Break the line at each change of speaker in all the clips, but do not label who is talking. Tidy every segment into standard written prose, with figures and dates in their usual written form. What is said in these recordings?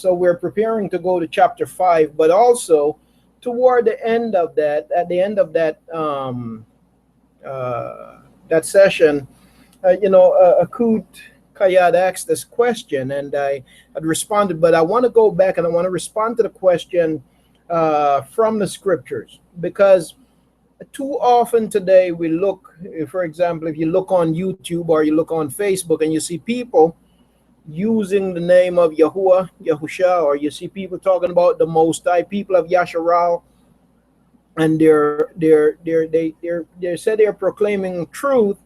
So we're preparing to go to chapter 5, but also toward the end of that, at the end of that session, Akut Kayad asked this question, and I had responded, but I want to go back and I want to respond to the question from the scriptures, because too often today we look, for example, if you look on YouTube or you look on Facebook and you see people using the name of Yahuwah, Yahusha, or you see people talking about the Most High, people of Yasharal, and they say they're proclaiming truth,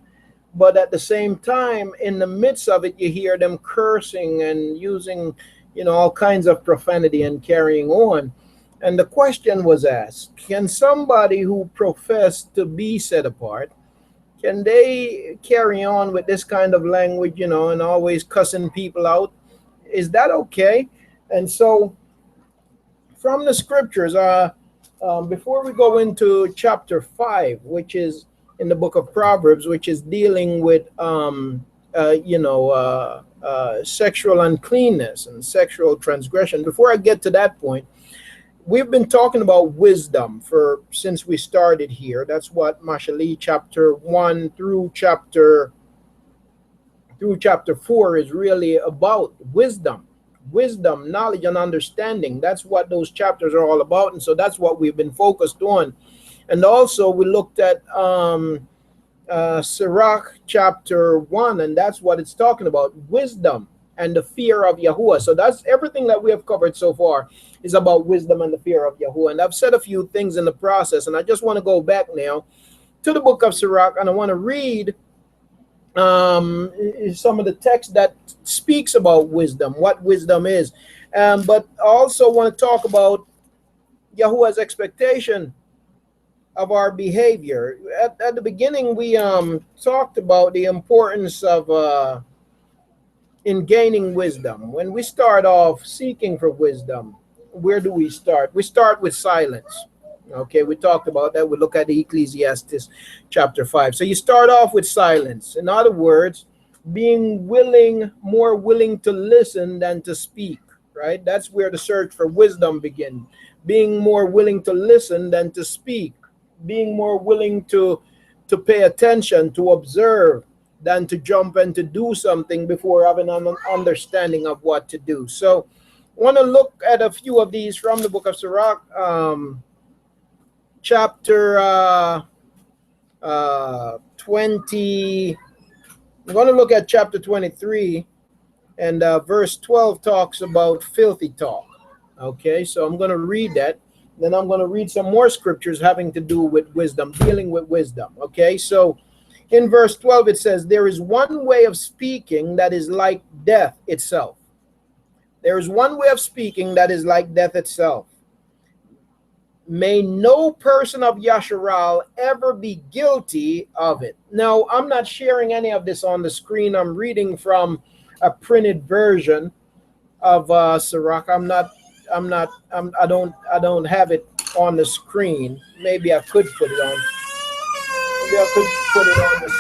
but at the same time, in the midst of it, you hear them cursing and using, all kinds of profanity and carrying on. And the question was asked: can somebody who professed to be set apart, can they carry on with this kind of language, and always cussing people out? Is that okay? And so, from the scriptures, before we go into chapter 5, which is in the book of Proverbs, which is dealing with, sexual uncleanness and sexual transgression, before I get to that point, we've been talking about wisdom since we started here. That's what Mashaly chapter 1 through chapter 4 is really about: wisdom, knowledge, and understanding. That's what those chapters are all about, and so that's what we've been focused on. And also we looked at Sirach chapter 1, and that's what it's talking about: wisdom and the fear of Yahuwah. So that's everything that we have covered so far is about wisdom and the fear of Yahuwah. And I've said a few things in the process, and I just want to go back now to the book of Sirach, and I want to read some of the text that speaks about wisdom, what wisdom is, but also want to talk about Yahuwah's expectation of our behavior. At the beginning, we talked about the importance of in gaining wisdom. When we start off seeking for wisdom, where do we start? We start with silence. Okay, we talked about that. We look at the Ecclesiastes chapter 5. So you start off with silence. In other words, being more willing to listen than to speak, right? That's where the search for wisdom begins. Being more willing to listen than to speak. Being more willing to pay attention, to observe, than to jump and to do something before having an understanding of what to do. So I want to look at a few of these from the book of Sirach, chapter 20. I'm going to look at chapter 23, and verse 12 talks about filthy talk. Okay, so I'm going to read that. Then I'm going to read some more scriptures having to do with wisdom, dealing with wisdom. Okay, so in verse 12 it says, there is one way of speaking that is like death itself. There is one way of speaking that is like death itself. May no person of Yasharal ever be guilty of it. Now, I'm not sharing any of this on the screen. I'm reading from a printed version of Sirach. I don't have it on the screen. Maybe I could put it on. Maybe I could put it on the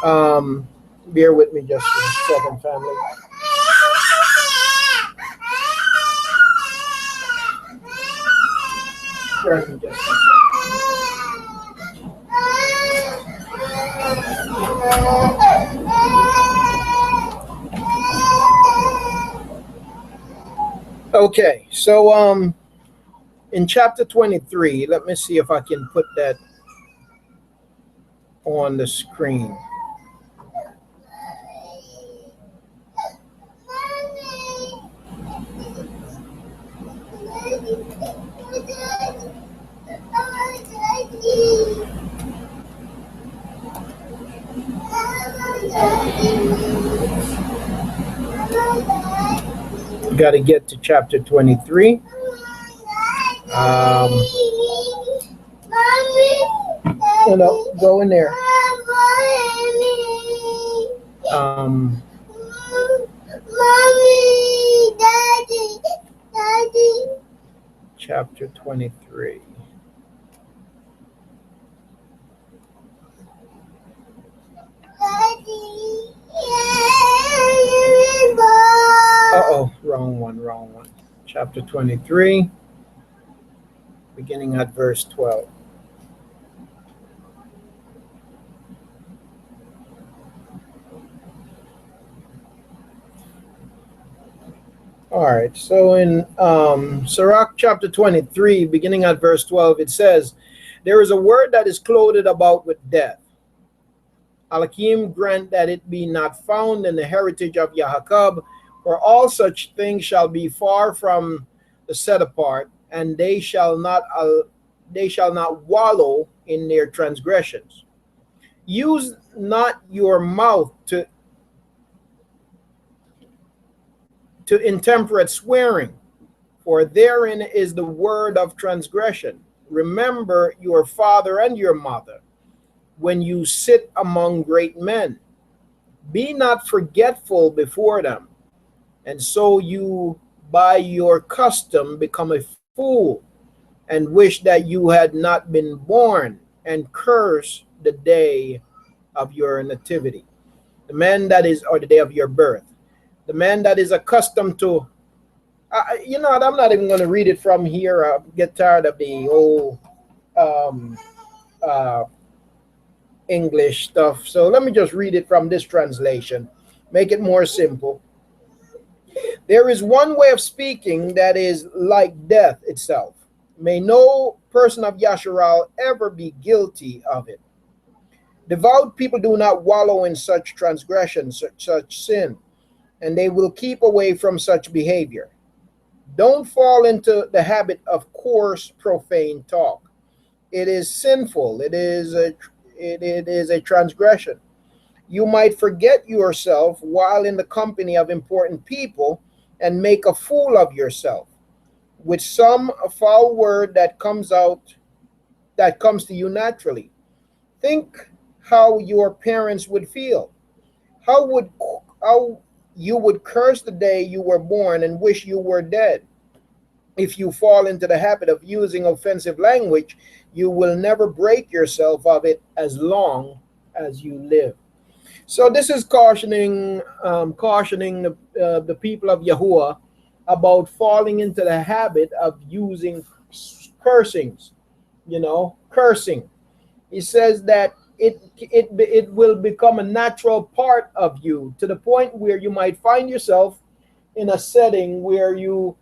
screen. Bear with me just a second, family. Okay, so in chapter 23, let me see if I can put that on the screen. Got to get to chapter 23. Go in there.
Mommy, Daddy.
Chapter 23. Uh-oh, Wrong one, wrong one. Chapter 23, beginning at verse 12. All right, so in Sirach chapter 23, beginning at verse 12, it says, "There is a word that is clothed about with death. Alakim grant that it be not found in the heritage of Yaakov, for all such things shall be far from the set apart, and they shall not wallow in their transgressions. Use not your mouth to intemperate swearing, for therein is the word of transgression. Remember your father and your mother when you sit among great men. Be not forgetful before them, and so you by your custom become a fool, and wish that you had not been born, and curse the day of your nativity, the man that is, or the day of your birth. The man that is accustomed to, you know, I'm not even going to read it from here. I get tired of the old uh, English stuff. So let me just read it from this translation, make it more simple. There is one way of speaking that is like death itself. May no person of Yasharal ever be guilty of it. Devout people do not wallow in such transgression, such sin, and they will keep away from such behavior. Don't fall into the habit of coarse, profane talk. It is sinful. It is a transgression. You might forget yourself while in the company of important people and make a fool of yourself with some foul word that comes to you naturally. Think how your parents would feel. How you would curse the day you were born and wish you were dead. If you fall into the habit of using offensive language, you will never break yourself of it as long as you live. So this is cautioning the people of Yahuwah about falling into the habit of using cursings, cursing. He says that it will become a natural part of you, to the point where you might find yourself in a setting where you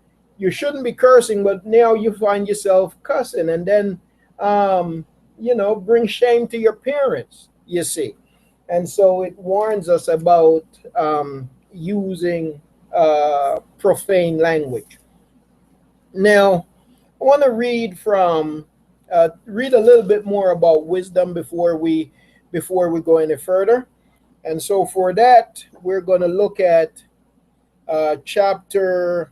shouldn't be cursing, but now you find yourself cussing, and then bring shame to your parents, you see. And so it warns us about using profane language. Now, I want to read a little bit more about wisdom before we go any further. And so for that, we're going to look at chapter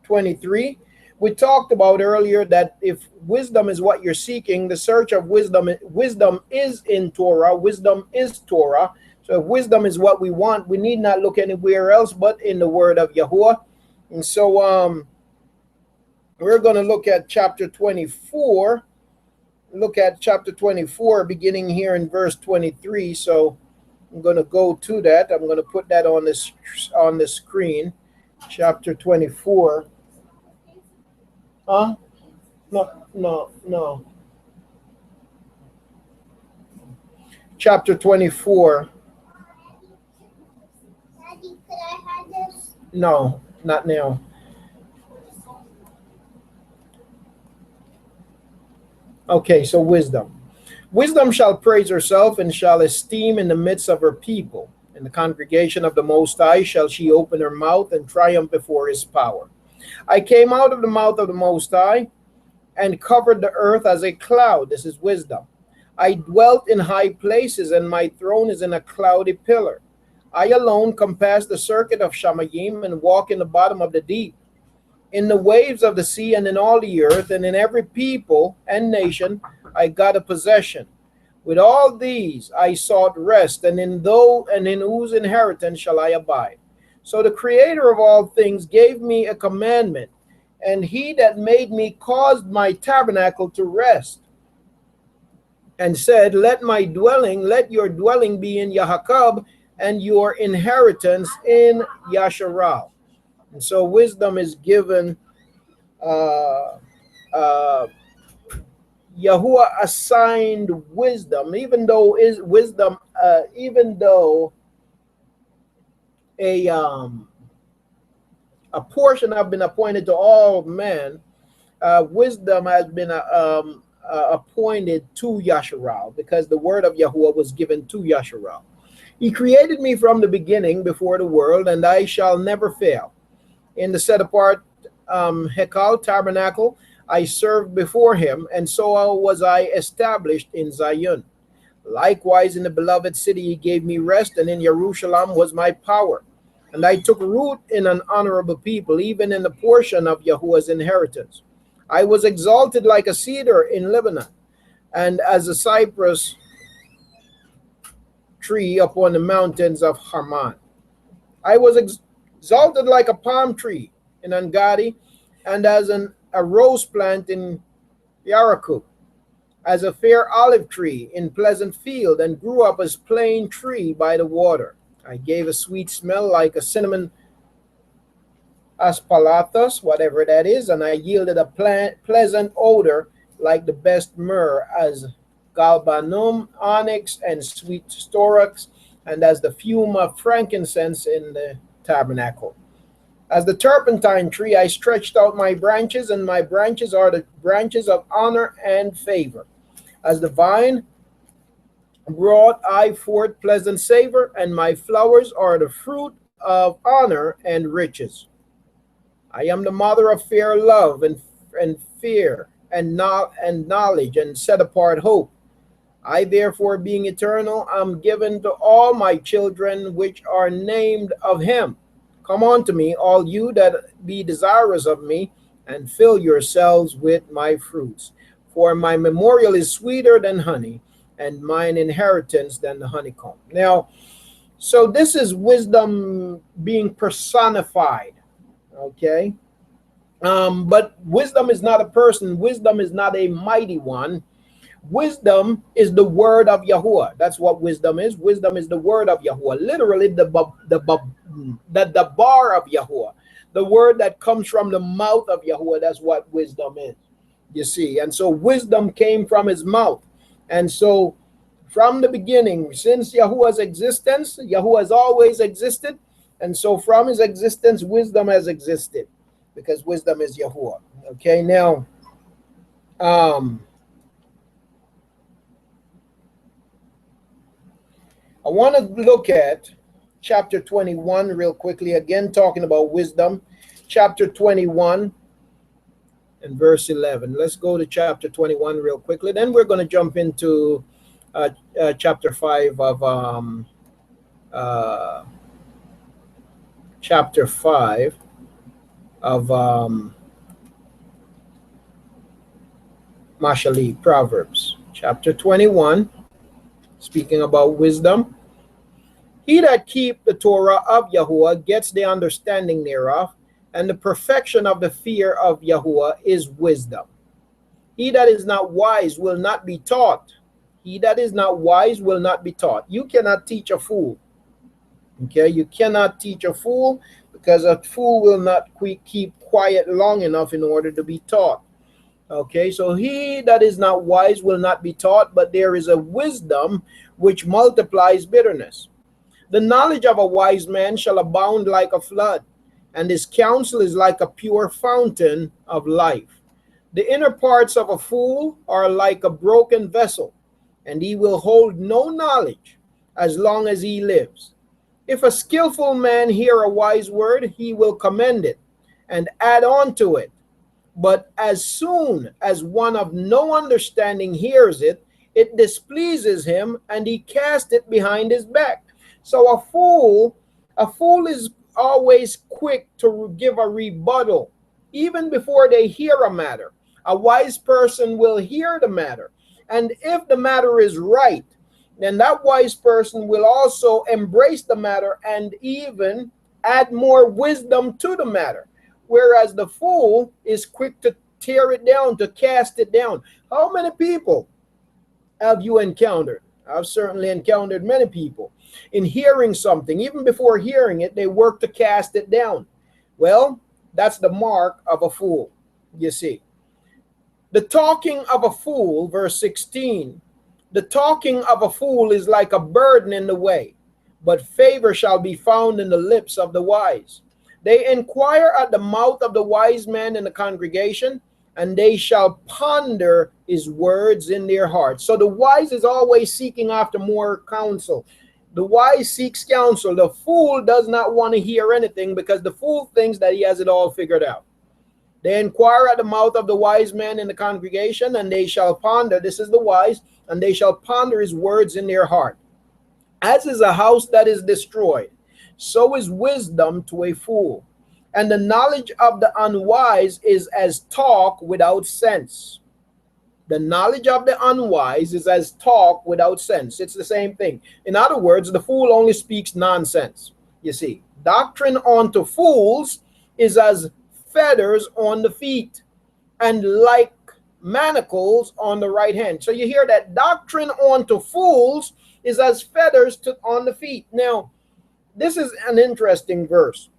23. We talked about earlier that if wisdom is what you're seeking, the search of wisdom is in Torah. Wisdom is Torah. So if wisdom is what we want, we need not look anywhere else but in the word of Yahuwah. And so we're going to look at chapter 24. Look at chapter 24, beginning here in verse 23. So I'm going to go to that. I'm going to put that on the screen. Chapter 24. No. Chapter 24.
Daddy, could I have this?
No, not now. Okay, so wisdom. Wisdom shall praise herself and shall esteem in the midst of her people. In the congregation of the Most High shall she open her mouth and triumph before his power. I came out of the mouth of the Most High and covered the earth as a cloud. This is wisdom. I dwelt in high places, and my throne is in a cloudy pillar. I alone compass the circuit of Shamayim and walk in the bottom of the deep. In the waves of the sea and in all the earth and in every people and nation I got a possession. With all these I sought rest, and in whose inheritance shall I abide. So the Creator of all things gave me a commandment, and he that made me caused my tabernacle to rest, and said, let your dwelling be in Yaakov, and your inheritance in Yasharal. And so wisdom is given. Uh, uh, Yahuwah assigned wisdom, even though is wisdom, even though a um, a portion have been appointed to all men, wisdom has been appointed to Yasharal, because the word of Yahuwah was given to Yasharal. He created me from the beginning before the world, and I shall never fail. In the set apart Hekal tabernacle, I served before him, and so was I established in Zion. Likewise, in the beloved city, he gave me rest, and in Jerusalem was my power. And I took root in an honorable people, even in the portion of Yahuwah's inheritance. I was exalted like a cedar in Lebanon, and as a cypress tree upon the mountains of Harman. I was exalted like a palm tree in Angadi, and as a rose plant in Yarakuk, as a fair olive tree in pleasant field, and grew up as plain tree by the water. I gave a sweet smell like a cinnamon aspalathus, whatever that is, and I yielded a pleasant odor like the best myrrh, as galbanum, onyx, and sweet storax, and as the fume of frankincense in the tabernacle. As the turpentine tree, I stretched out my branches, and my branches are the branches of honor and favor. As the vine, brought I forth pleasant savor, and my flowers are the fruit of honor and riches. I am the mother of fair love and fear and knowledge and set apart hope. I therefore, being eternal, am given to all my children which are named of him. Come unto me, all you that be desirous of me, and fill yourselves with my fruits. For my memorial is sweeter than honey, and mine inheritance than the honeycomb. Now, so this is wisdom being personified, okay? But wisdom is not a person. Wisdom is not a mighty one. Wisdom is the word of Yahuwah. That's what wisdom is. Wisdom is the word of Yahuwah. Literally, the bar of Yahuwah, the word that comes from the mouth of Yahuwah. That's what wisdom is. You see, and so wisdom came from his mouth. And so from the beginning, since Yahuwah's existence, Yahuwah has always existed. And so from his existence, wisdom has existed, because wisdom is Yahuwah. Okay, now, I want to look at chapter 21 real quickly, again talking about wisdom. Chapter 21 and verse 11. Let's go to chapter 21 real quickly. Then we're going to jump into chapter 5 of Mashaly, Proverbs. Chapter 21, speaking about wisdom. He that keep the Torah of Yahuwah gets the understanding thereof, and the perfection of the fear of Yahuwah is wisdom. He that is not wise will not be taught. He that is not wise will not be taught. You cannot teach a fool. Okay, you cannot teach a fool, because a fool will not keep quiet long enough in order to be taught. Okay, so he that is not wise will not be taught, but there is a wisdom which multiplies bitterness. The knowledge of a wise man shall abound like a flood, and his counsel is like a pure fountain of life. The inner parts of a fool are like a broken vessel, and he will hold no knowledge as long as he lives. If a skillful man hear a wise word, he will commend it and add on to it. But as soon as one of no understanding hears it, it displeases him, and he casts it behind his back. So a fool is always quick to give a rebuttal, even before they hear a matter. A wise person will hear the matter, and if the matter is right, then that wise person will also embrace the matter and even add more wisdom to the matter. Whereas the fool is quick to tear it down, to cast it down. How many people have you encountered? I've certainly encountered many people in hearing something. Even before hearing it, they work to cast it down. Well, that's the mark of a fool, you see. The talking of a fool, verse 16, the talking of a fool is like a burden in the way, but favor shall be found in the lips of the wise. They inquire at the mouth of the wise man in the congregation, and they shall ponder his words in their hearts. So the wise is always seeking after more counsel. The wise seeks counsel. The fool does not want to hear anything because the fool thinks that he has it all figured out. They inquire at the mouth of the wise man in the congregation, and they shall ponder, this is the wise, and they shall ponder his words in their heart. As is a house that is destroyed, so is wisdom to a fool. And the knowledge of the unwise is as talk without sense. The knowledge of the unwise is as talk without sense. It's the same thing. In other words, the fool only speaks nonsense. You see, doctrine unto fools is as feathers on the feet, and like manacles on the right hand. So you hear that doctrine unto fools is as feathers on the feet. Now, this is an interesting verse.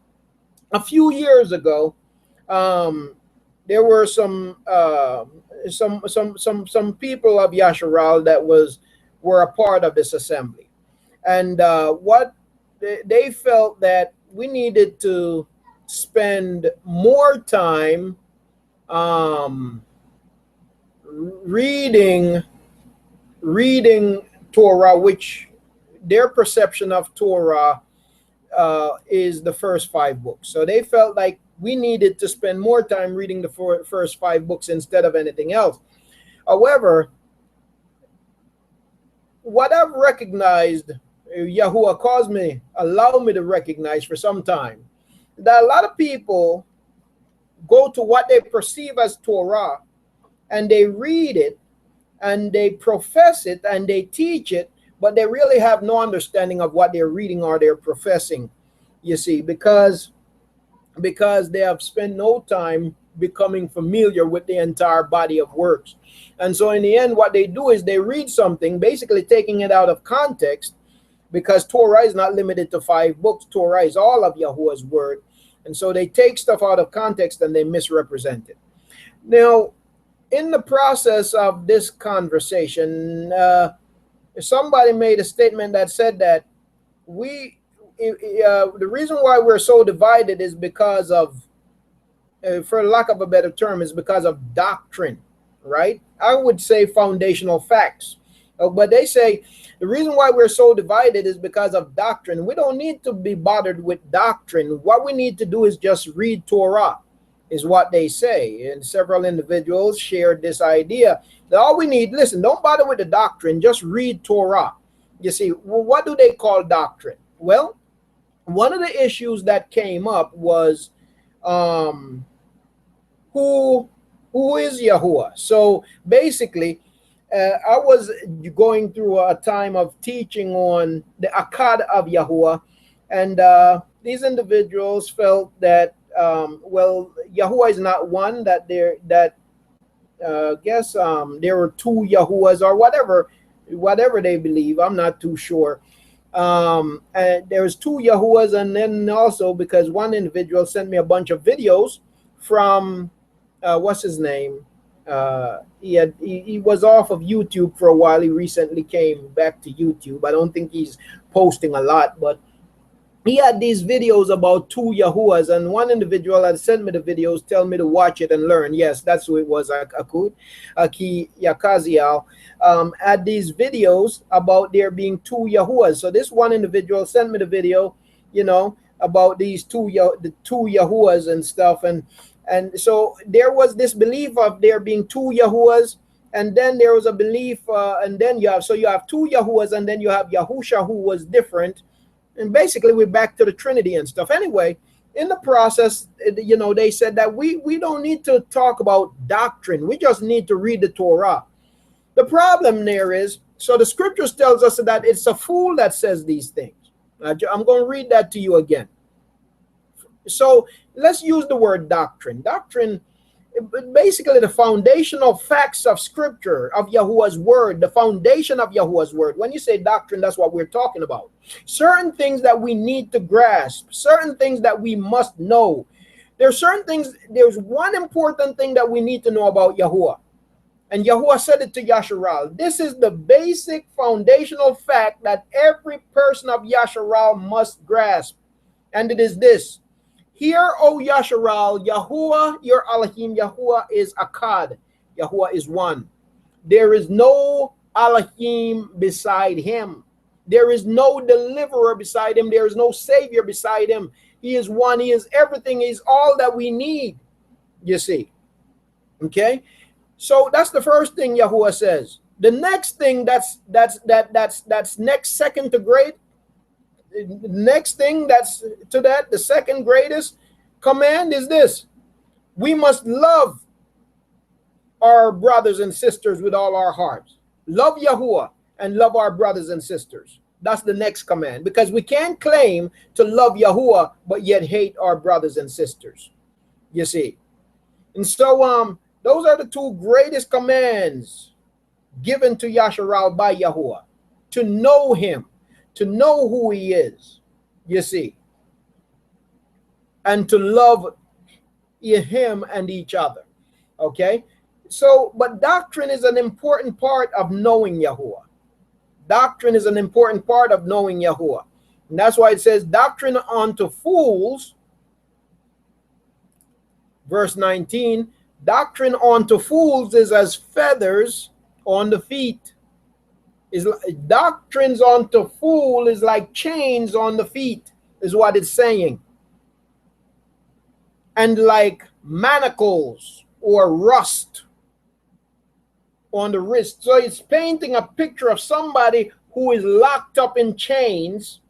A few years ago, there were some people of Yasharal that were a part of this assembly, and what they felt that we needed to spend more time reading Torah, which their perception of Torah is the first 5 books. So they felt like we needed to spend more time reading the first 5 books instead of anything else. However, what I've recognized, Yahuwah allowed me to recognize for some time, that a lot of people go to what they perceive as Torah, and they read it, and they profess it, and they teach it, but they really have no understanding of what they're reading or they're professing, you see, because they have spent no time becoming familiar with the entire body of works. And so in the end, what they do is they read something, basically taking it out of context, because Torah is not limited to 5 books. Torah is all of Yahuwah's word. And so they take stuff out of context and they misrepresent it. Now, in the process of this conversation, somebody made a statement that said that the reason why we're so divided is because of, for lack of a better term, is because of doctrine, right? I would say foundational facts. But they say the reason why we're so divided is because of doctrine. We don't need to be bothered with doctrine. What we need to do is just read Torah, is what they say. And several individuals shared this idea that all we need, listen, don't bother with the doctrine, just read Torah. You see, well, what do they call doctrine? Well, one of the issues that came up was who is Yahuwah? So basically, I was going through a time of teaching on the Akkad of Yahuwah, and these individuals felt that well, Yahuwah is not one, that there were 2 Yahuwahs or whatever they believe. I'm not too sure. And there's 2 Yahuwahs, and then also because one individual sent me a bunch of videos from what's his name? He was off of YouTube for a while. He recently came back to YouTube. I don't think he's posting a lot, but he had these videos about 2 Yahuwahs, and one individual had sent me the videos, tell me to watch it and learn. Yes, that's who it was, Aki Yakaziel, had these videos about there being 2 Yahuwahs. So this one individual sent me the video, about these the 2 Yahuwahs and stuff, and so there was this belief of there being 2 Yahuwahs, and then there was a belief, and then you have 2 Yahuwahs, and then you have Yahusha, who was different. And basically, we're back to the Trinity and stuff. Anyway, in the process, they said that we don't need to talk about doctrine. We just need to read the Torah. The problem there is, so the scriptures tells us that it's a fool that says these things. I'm going to read that to you again. So let's use the word doctrine. Doctrine basically the foundational facts of scripture, of Yahuwah's word, the foundation of Yahuwah's word. When you say doctrine, that's what we're talking about. Certain things that we need to grasp, certain things that we must know. There's certain things, there's one important thing that we need to know about Yahuwah. And Yahuwah said it to Yasharal. This is the basic foundational fact that every person of Yasharal must grasp. And it is this. Hear, O Yasharal, Yahuwah, your Elohim, Yahuwah is Akkad. Yahuwah is one. There is no Elohim beside him. There is no deliverer beside him. There is no savior beside him. He is one. He is everything. He is all that we need. You see. Okay. So that's the first thing Yahuwah says. The next thing that's next, second to great. Next thing that's to that, the second greatest command is this: we must love our brothers and sisters with all our hearts. Love Yahuwah and love our brothers and sisters. That's the next command, because we can't claim to love Yahuwah but yet hate our brothers and sisters. You see. And so those are the two greatest commands given to Yasharal by Yahuwah: to know him, to know who he is, you see, and to love him and each other. Okay. So, but doctrine is an important part of knowing Yahuwah. Doctrine is an important part of knowing Yahuwah. And that's why it says, doctrine unto fools, verse 19, doctrine unto fools is as feathers on the feet. Is doctrines unto fool is like chains on the feet, is what it's saying. And like manacles or rust on the wrist. So it's painting a picture of somebody who is locked up in chains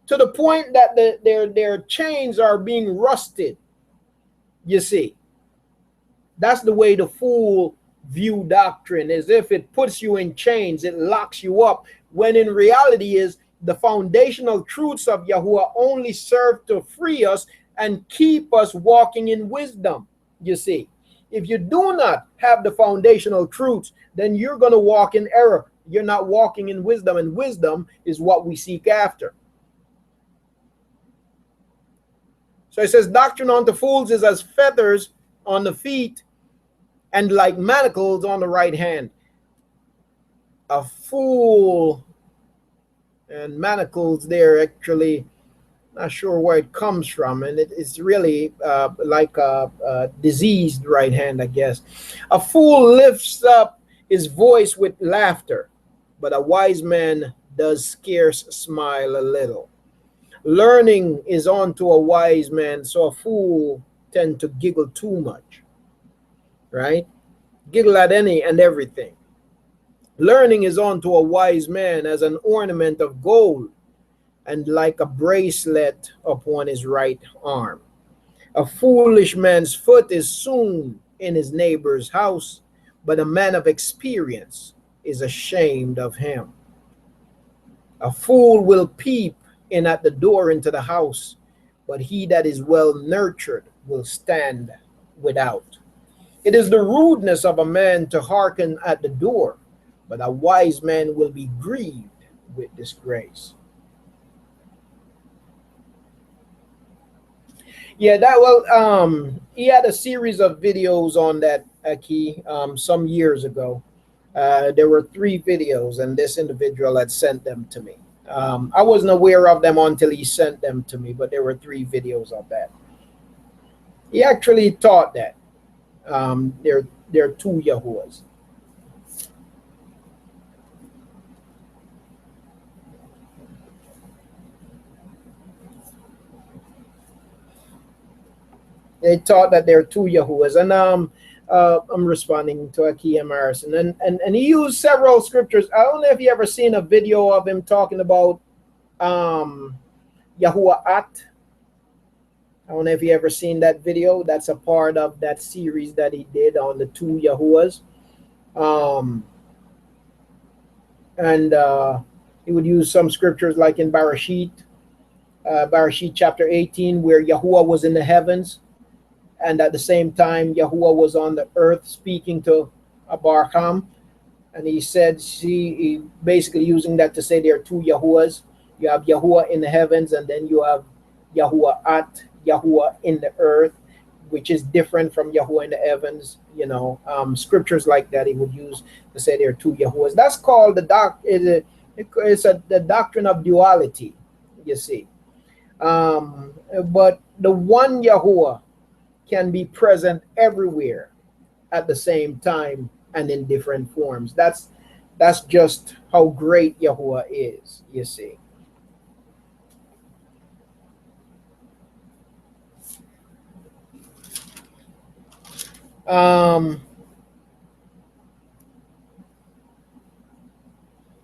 to the point that their chains are being rusted. You see, that's the way the fool view doctrine, as if it puts you in chains, it locks you up, when in reality is the foundational truths of Yahuwah only serve to free us and keep us walking in wisdom. You see, if you do not have the foundational truths, then you're going to walk in error. You're not walking in wisdom, and wisdom is what we seek after. So it says, doctrine unto fools is as feathers on the feet and like manacles on the right hand. A fool and manacles there, actually, not sure where it comes from, and it's really like a diseased right hand, I guess. A fool lifts up his voice with laughter, but a wise man does scarce smile a little. Learning is unto a wise man, so a fool tend to giggle too much. Right? Giggle at any and everything. Learning is unto a wise man as an ornament of gold, and like a bracelet upon his right arm. A foolish man's foot is soon in his neighbor's house, but a man of experience is ashamed of him. A fool will peep in at the door into the house, but he that is well nurtured will stand without. It is the rudeness of a man to hearken at the door, but a wise man will be grieved with disgrace. Yeah, he had a series of videos on that, Aki, some years ago. There were 3 videos, and this individual had sent them to me. I wasn't aware of them until he sent them to me, but there were 3 videos of that. He actually taught that there are 2 Yahuwahs. They taught that there are 2 Yahuwahs, and I'm responding to Akia Harrison, and he used several scriptures. I don't know if you ever seen a video of him talking about Yahuwah At. I don't know if you ever seen that video. That's a part of that series that he did on the 2 Yahuwahs. And he would use some scriptures like in Barashit chapter 18, where Yahuwah was in the heavens, and at the same time, Yahuwah was on the earth speaking to Abraham, and he said, see, he basically using that to say there are two Yahuwahs. You have Yahuwah in the heavens, and then you have Yahuwah in the earth, which is different from Yahuwah in the heavens. Scriptures like that he would use to say there are two Yahuwahs. That's called the doctrine of duality, you see. But the one Yahuwah can be present everywhere at the same time and in different forms. That's just how great Yahuwah is, you see. Um,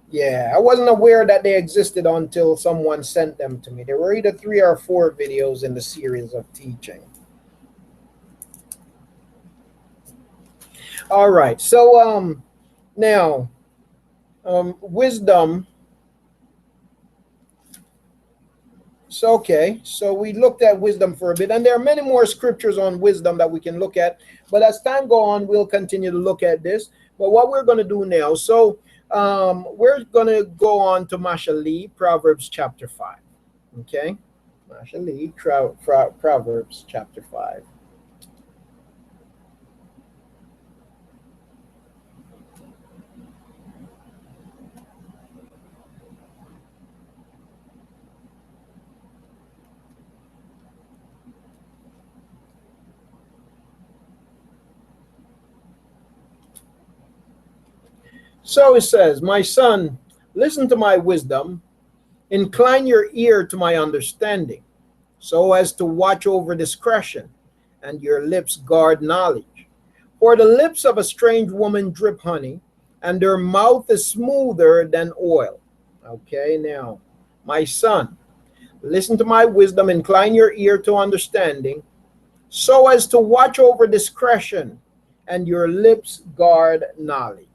yeah, I wasn't aware that they existed until someone sent them to me. There were either 3 or 4 videos in the series of teaching. All right, so now wisdom. So okay, so we looked at wisdom for a bit, and there are many more scriptures on wisdom that we can look at. But as time go on, we'll continue to look at this. But what we're going to do now, so we're going to go on to Mashaly, Proverbs chapter 5. Okay, Mashaly, Proverbs chapter 5. So it says, my son, listen to my wisdom, incline your ear to my understanding, so as to watch over discretion, and your lips guard knowledge. For the lips of a strange woman drip honey, and their mouth is smoother than oil. Okay, now, my son, listen to my wisdom, incline your ear to understanding, so as to watch over discretion, and your lips guard knowledge.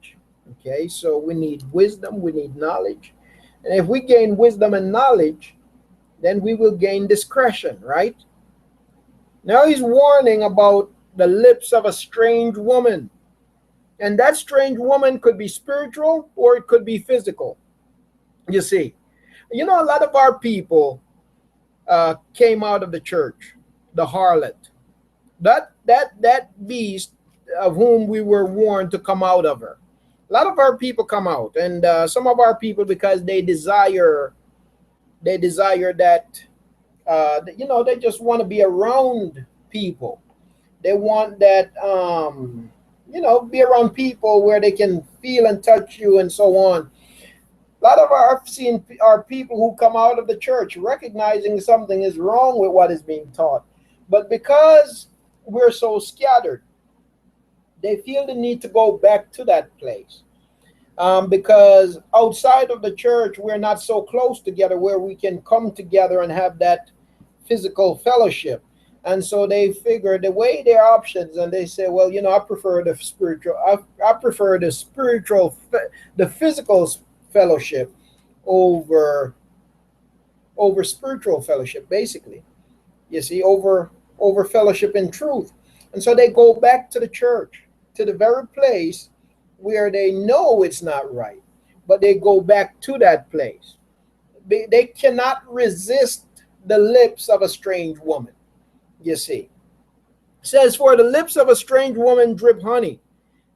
Okay, so we need wisdom, we need knowledge. And if we gain wisdom and knowledge, then we will gain discretion, right? Now he's warning about the lips of a strange woman. And that strange woman could be spiritual or it could be physical. You see, a lot of our people came out of the church, the harlot, that beast of whom we were warned to come out of her. A lot of our people come out, and some of our people, because they desire that, they just want to be around people. They want that, be around people where they can feel and touch you and so on. A lot of I've seen our people who come out of the church recognizing something is wrong with what is being taught, but because we're so scattered, they feel the need to go back to that place. Because outside of the church, we're not so close together where we can come together and have that physical fellowship. And so they figure they weigh their options and they say, well, I prefer the spiritual, I prefer the physical fellowship over spiritual fellowship, basically. You see, over fellowship in truth. And so they go back to the church, to the very place where they know it's not right, but they go back to that place. They cannot resist the lips of a strange woman, you see. It says, for the lips of a strange woman drip honey,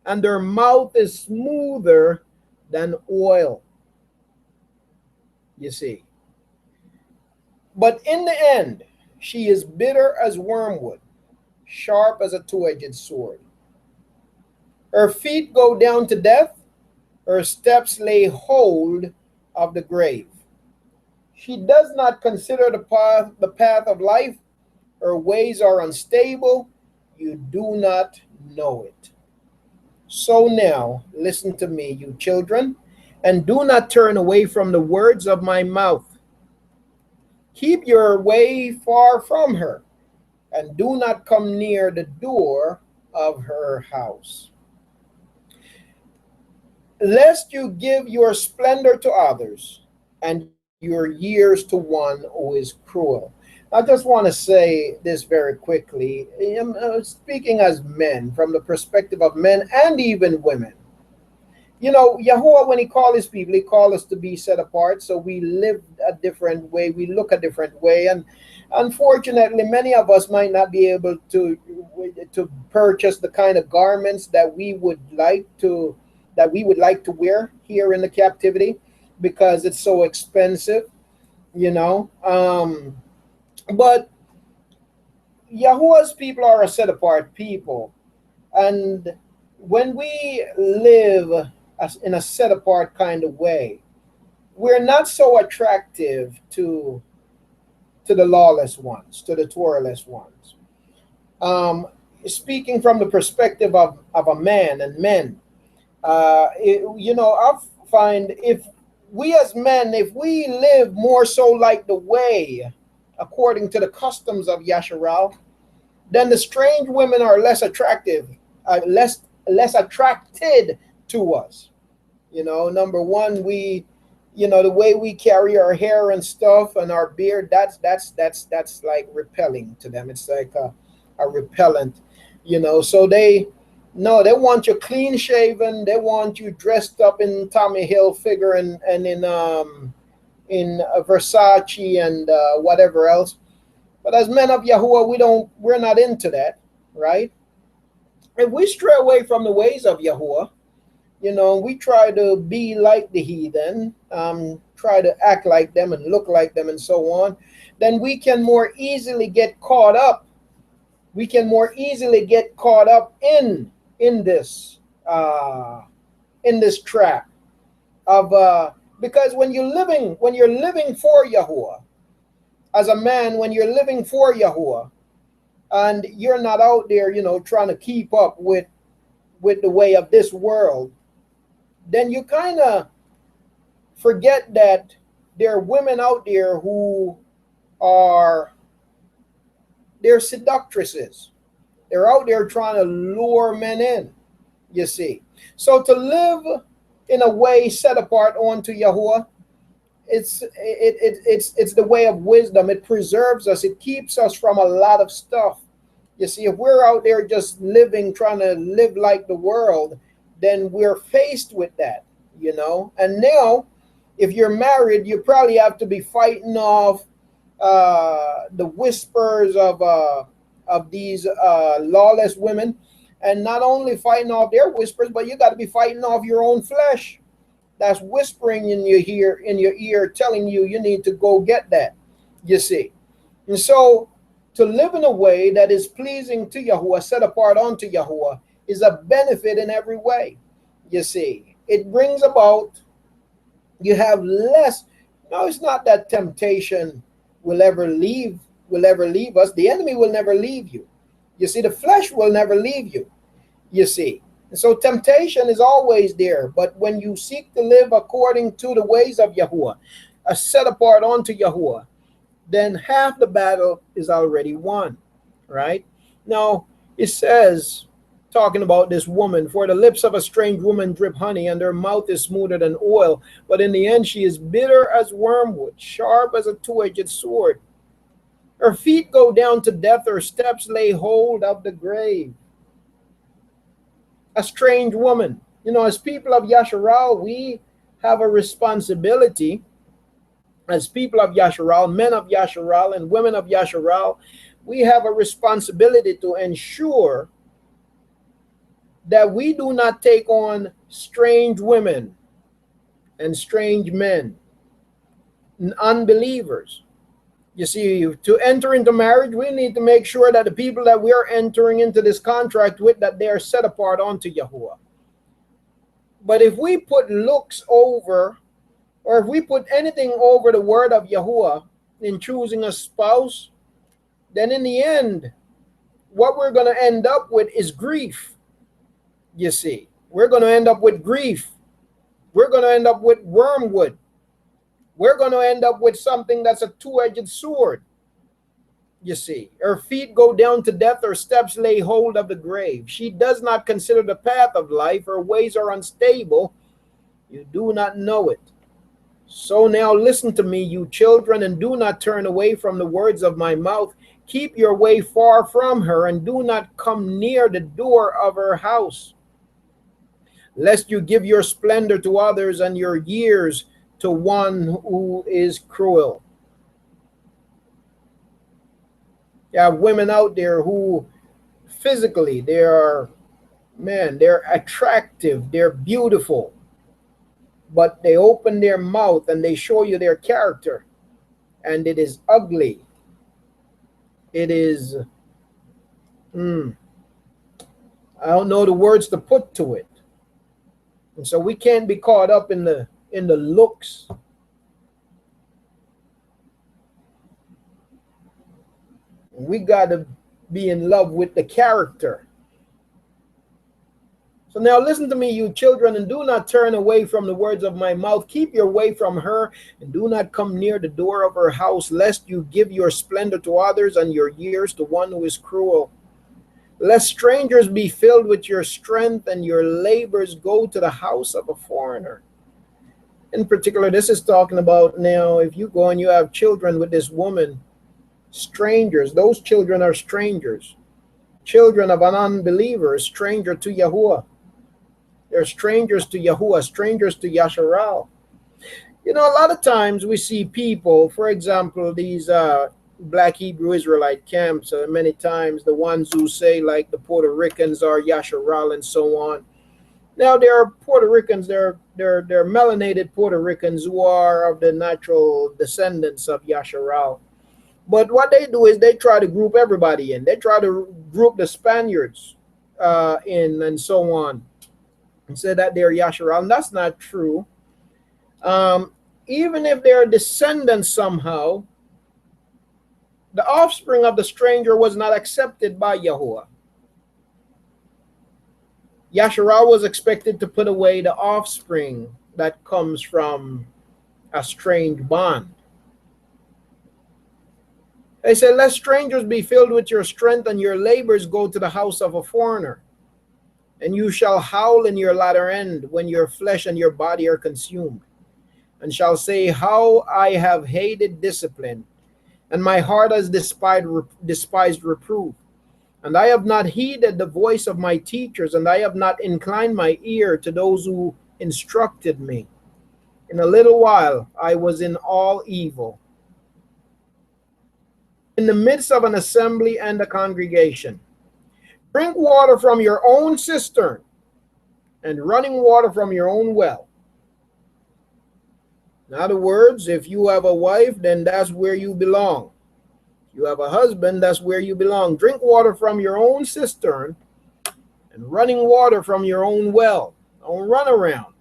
and their mouth is smoother than oil, you see. But in the end, she is bitter as wormwood, sharp as a two-edged sword. Her feet go down to death, her steps lay hold of the grave. She does not consider the path of life, her ways are unstable, you do not know it. So now, listen to me, you children, and do not turn away from the words of my mouth. Keep your way far from her, and do not come near the door of her house. Lest you give your splendor to others, and your years to one who is cruel. I just want to say this very quickly. Speaking as men, from the perspective of men and even women, Yahuwah, when he called his people, he called us to be set apart. So we live a different way, we look a different way. And unfortunately, many of us might not be able to purchase the kind of garments that we would like to wear here in the captivity, because it's so expensive, you know. But Yahuwah's people are a set apart people. And when we live in a set apart kind of way, we're not so attractive to the lawless ones, to the Torahless ones. Um, Speaking from the perspective of a man and men, I find, if we as men, if we live more so like the way, according to the customs of Yasharal, then the strange women are less attractive, less attracted to us. Number one, the way we carry our hair and stuff and our beard, that's like repelling to them. It's like a repellent, So they want you clean shaven. They want you dressed up in Tommy Hilfiger and in Versace and whatever else. But as men of Yahuwah, we're not into that, right? If we stray away from the ways of Yahuwah, we try to be like the heathen, try to act like them and look like them and so on, then we can more easily get caught up. We can more easily get caught up in this trap of because when you're living for Yahuwah, as a man, when you're living for Yahuwah, and you're not out there, trying to keep up with the way of this world, then you kind of forget that there are women out there who are they're seductresses. They're out there trying to lure men in, you see. So to live in a way set apart unto Yahuwah, it's the way of wisdom. It preserves us. It keeps us from a lot of stuff. You see, if we're out there just living, trying to live like the world, then we're faced with that. And now, if you're married, you probably have to be fighting off the whispers of these lawless women, and not only fighting off their whispers, but you got to be fighting off your own flesh that's whispering in your ear, telling you need to go get that. You see, and so to live in a way that is pleasing to Yahuwah, set apart unto Yahuwah, is a benefit in every way. You see, it brings about, you have less. No, it's not that temptation will ever leave us. The enemy will never leave you. You see, the flesh will never leave you. You see, and so temptation is always there. But when you seek to live according to the ways of Yahuwah, set apart unto Yahuwah, then half the battle is already won. Right now, it says, talking about this woman, for the lips of a strange woman drip honey, and her mouth is smoother than oil, but in the end she is bitter as wormwood, sharp as a two-edged sword. Her feet go down to death, her steps lay hold of the grave. A strange woman. As people of Yasharal, we have a responsibility. As people of Yasharal, men of Yasharal, and women of Yasharal, we have a responsibility to ensure that we do not take on strange women and strange men and unbelievers. You see, to enter into marriage, we need to make sure that the people that we are entering into this contract with, that they are set apart unto Yahuwah. But if we put looks over, or if we put anything over the word of Yahuwah in choosing a spouse, then in the end, what we're going to end up with is grief. You see, we're going to end up with grief. We're going to end up with wormwood. We're going to end up with something that's a two-edged sword. You see, her feet go down to death, her steps lay hold of the grave. She does not consider the path of life, her ways are unstable. You do not know it. So now listen to me, you children, and do not turn away from the words of my mouth. Keep your way far from her, and do not come near the door of her house, lest you give your splendor to others and your years to one who is cruel. You have women out there who physically they are, man, they're attractive, they're beautiful, but they open their mouth and they show you their character, and it is ugly. It is, mm, I don't know the words to put to it. And so we can't be caught up in the looks. We got to be in love with the character. So now listen to me, you children, and do not turn away from the words of my mouth. Keep your way from her, and do not come near the door of her house, lest you give your splendor to others and your years to one who is cruel. Lest strangers be filled with your strength and your labors go to the house of a foreigner. In particular, this is talking about now if you go and you have children with this woman, strangers, those children are strangers. Children of an unbeliever, a stranger to Yahuwah. They're strangers to Yahuwah, strangers to Yasharal. You know, a lot of times we see people, for example, these black Hebrew Israelite camps, many times the ones who say like the Puerto Ricans are Yasharal and so on. Now there are Puerto Ricans, they're melanated Puerto Ricans who are of the natural descendants of Yasharal. But what they do is they try to group everybody in. They try to group the Spaniards in and so on, and say that they're Yasharal. And that's not true. Even if they're descendants somehow, the offspring of the stranger was not accepted by Yahuwah. Yasharal was expected to put away the offspring that comes from a strange bond. They said, let strangers be filled with your strength and your labors go to the house of a foreigner. And you shall howl in your latter end when your flesh and your body are consumed, and shall say, how I have hated discipline, and my heart has despised reproof. And I have not heeded the voice of my teachers, and I have not inclined my ear to those who instructed me. In a little while I was in all evil, in the midst of an assembly and a congregation. Drink water from your own cistern, and running water from your own well. In other words, if you have a wife, then that's where you belong. If you have a husband, that's where you belong. Drink water from your own cistern, and running water from your own well. Don't run around.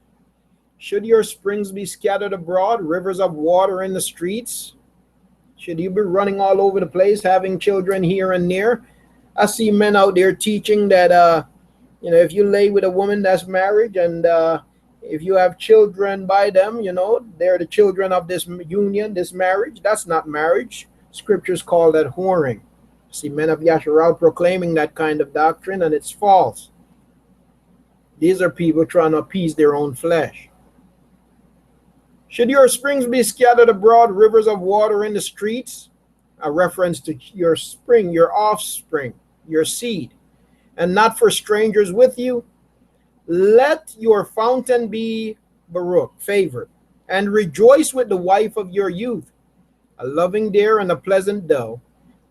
Should your springs be scattered abroad, rivers of water in the streets? Should you be running all over the place, having children here and there? I see men out there teaching that, if you lay with a woman, that's marriage, and if you have children by them, they're the children of this union, this marriage. That's not marriage. Scriptures call that whoring. I see men of Yasharal proclaiming that kind of doctrine, and it's false. These are people trying to appease their own flesh. Should your springs be scattered abroad, rivers of water in the streets? A reference to your spring, your offspring, your seed, and not for strangers with you. Let your fountain be Baruch, favored, and rejoice with the wife of your youth, a loving deer and a pleasant doe.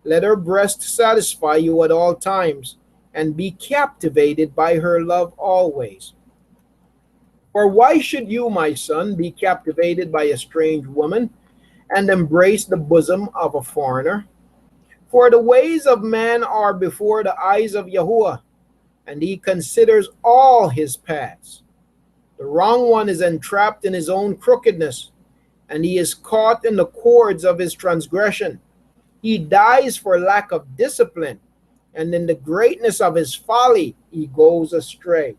Let her breast satisfy you at all times, and be captivated by her love always. For why should you, my son, be captivated by a strange woman, and embrace the bosom of a foreigner? For the ways of man are before the eyes of Yahuwah, and he considers all his paths. The wrong one is entrapped in his own crookedness, and he is caught in the cords of his transgression. He dies for lack of discipline, and in the greatness of his folly he goes astray.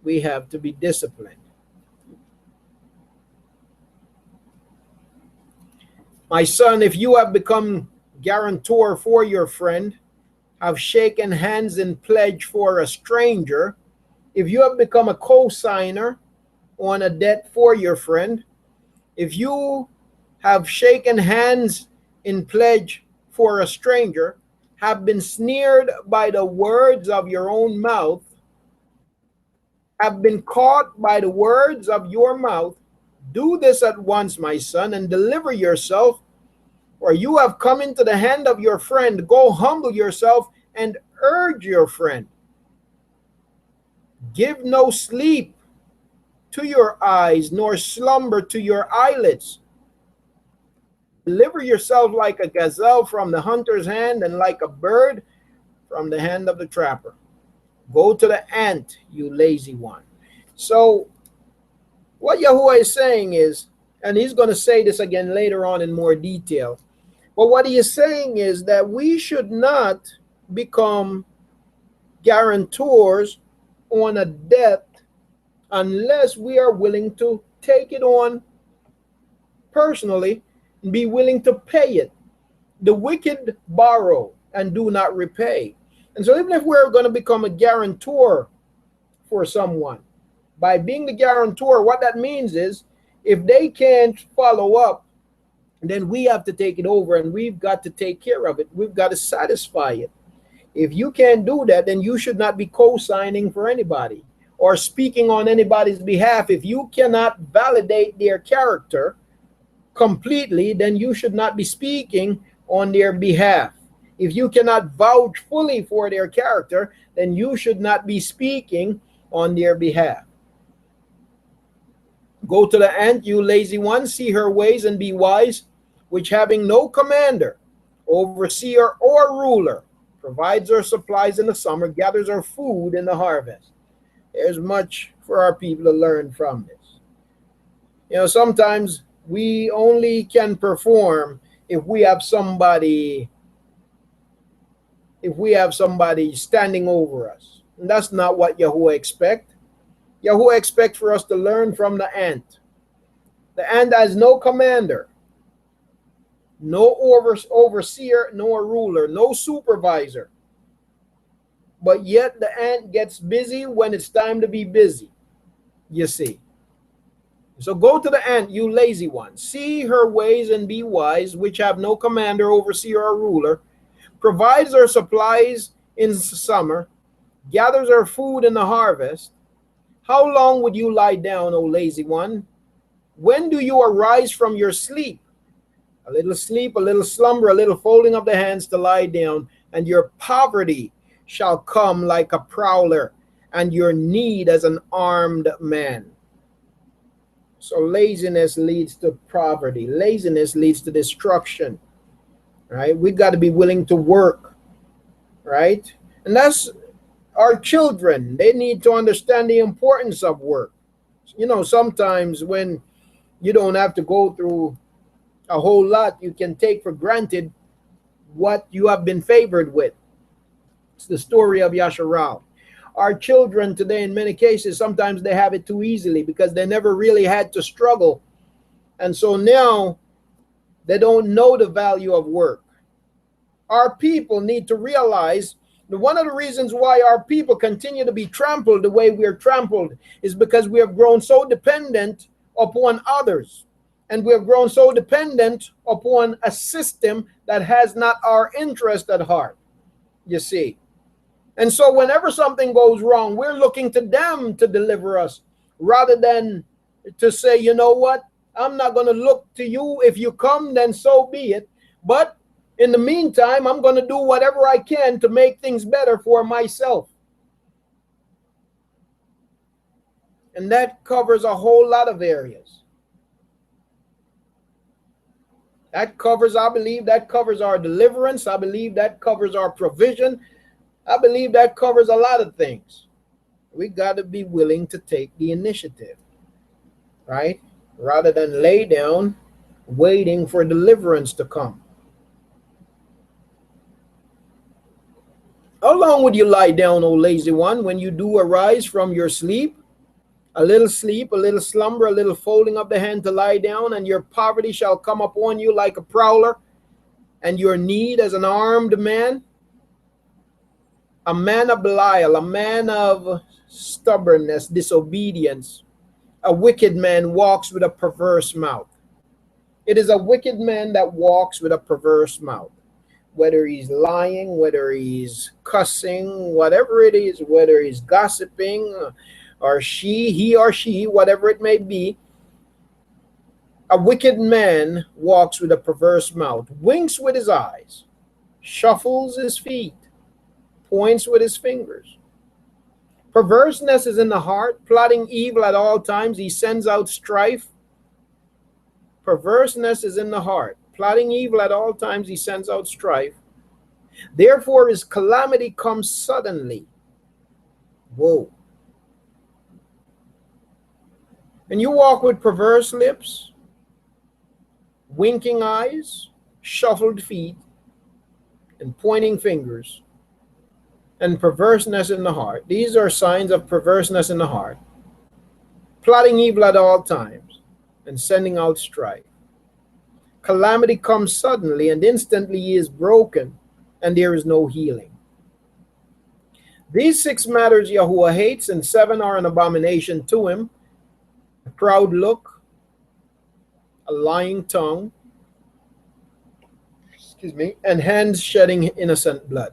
We have to be disciplined. My son, if you have become guarantor for your friend, have shaken hands in pledge for a stranger, if you have become a co-signer on a debt for your friend, if you have shaken hands in pledge for a stranger, have been sneered by the words of your own mouth, have been caught by the words of your mouth, do this at once, my son, and deliver yourself, or you have come into the hand of your friend. Go humble yourself and urge your friend. Give no sleep to your eyes, nor slumber to your eyelids. Deliver yourself like a gazelle from the hunter's hand, and like a bird from the hand of the trapper. Go to the ant, you lazy one. So, what Yahuwah is saying is, and he's going to say this again later on in more detail, but what he is saying is that we should not become guarantors on a debt unless we are willing to take it on personally and be willing to pay it. The wicked borrow and do not repay. And so even if we're going to become a guarantor for someone, by being the guarantor, what that means is if they can't follow up, then we have to take it over and we've got to take care of it. We've got to satisfy it. If you can't do that, then you should not be co-signing for anybody or speaking on anybody's behalf. If you cannot validate their character completely, then you should not be speaking on their behalf. If you cannot vouch fully for their character, then you should not be speaking on their behalf. Go to the ant, you lazy one, see her ways and be wise, which having no commander, overseer, or ruler, provides her supplies in the summer, gathers her food in the harvest. There's much for our people to learn from this. Sometimes we only can perform if we have somebody standing over us. And that's not what Yahuwah expects. Yahuwah expects for us to learn from the ant. The ant has no commander, no overseer, nor ruler, no supervisor. But yet the ant gets busy when it's time to be busy, you see. So go to the ant, you lazy one. See her ways and be wise, which have no commander, overseer, or ruler, provides her supplies in summer, gathers her food in the harvest. How long would you lie down, O lazy one? When do you arise from your sleep? A little sleep, a little slumber, a little folding of the hands to lie down, and your poverty shall come like a prowler, and your need as an armed man. So laziness leads to poverty. Laziness leads to destruction, right? We've got to be willing to work, right? And that's our children. They need to understand the importance of work. Sometimes when you don't have to go through a whole lot, you can take for granted what you have been favored with. It's the story of Yasharal. Our children today, in many cases, sometimes they have it too easily because they never really had to struggle. And so now they don't know the value of work. Our people need to realize that one of the reasons why our people continue to be trampled the way we are trampled is because we have grown so dependent upon others. And we have grown so dependent upon a system that has not our interest at heart, you see. And so whenever something goes wrong, we're looking to them to deliver us rather than to say, you know what, I'm not going to look to you. If you come, then so be it. But in the meantime, I'm going to do whatever I can to make things better for myself. And that covers a whole lot of areas. That covers, I believe, that covers our deliverance. I believe that covers our provision. I believe that covers a lot of things. We got to be willing to take the initiative, right? Rather than lay down waiting for deliverance to come. How long would you lie down, O lazy one, when you do arise from your sleep? A little sleep, a little slumber, a little folding of the hand to lie down, and your poverty shall come upon you like a prowler, and your need as an armed man. A man of Belial, a man of stubbornness, disobedience, A wicked man walks with a perverse mouth. It is a wicked man that walks with a perverse mouth. Whether he's lying, whether he's cussing, whatever it is, whether he's gossiping, or he or she, whatever it may be, a wicked man walks with a perverse mouth, winks with his eyes, shuffles his feet, points with his fingers. Perverseness is in the heart, plotting evil at all times. He sends out strife. Perverseness is in the heart, plotting evil at all times. He sends out strife. Therefore, his calamity comes suddenly. Whoa. And you walk with perverse lips, winking eyes, shuffled feet, and pointing fingers, and perverseness in the heart. These are signs of perverseness in the heart, plotting evil at all times, and sending out strife. Calamity comes suddenly, and instantly he is broken, and there is no healing. These 6 matters Yahuwah hates, and 7 are an abomination to him: a proud look, a lying tongue, and hands shedding innocent blood.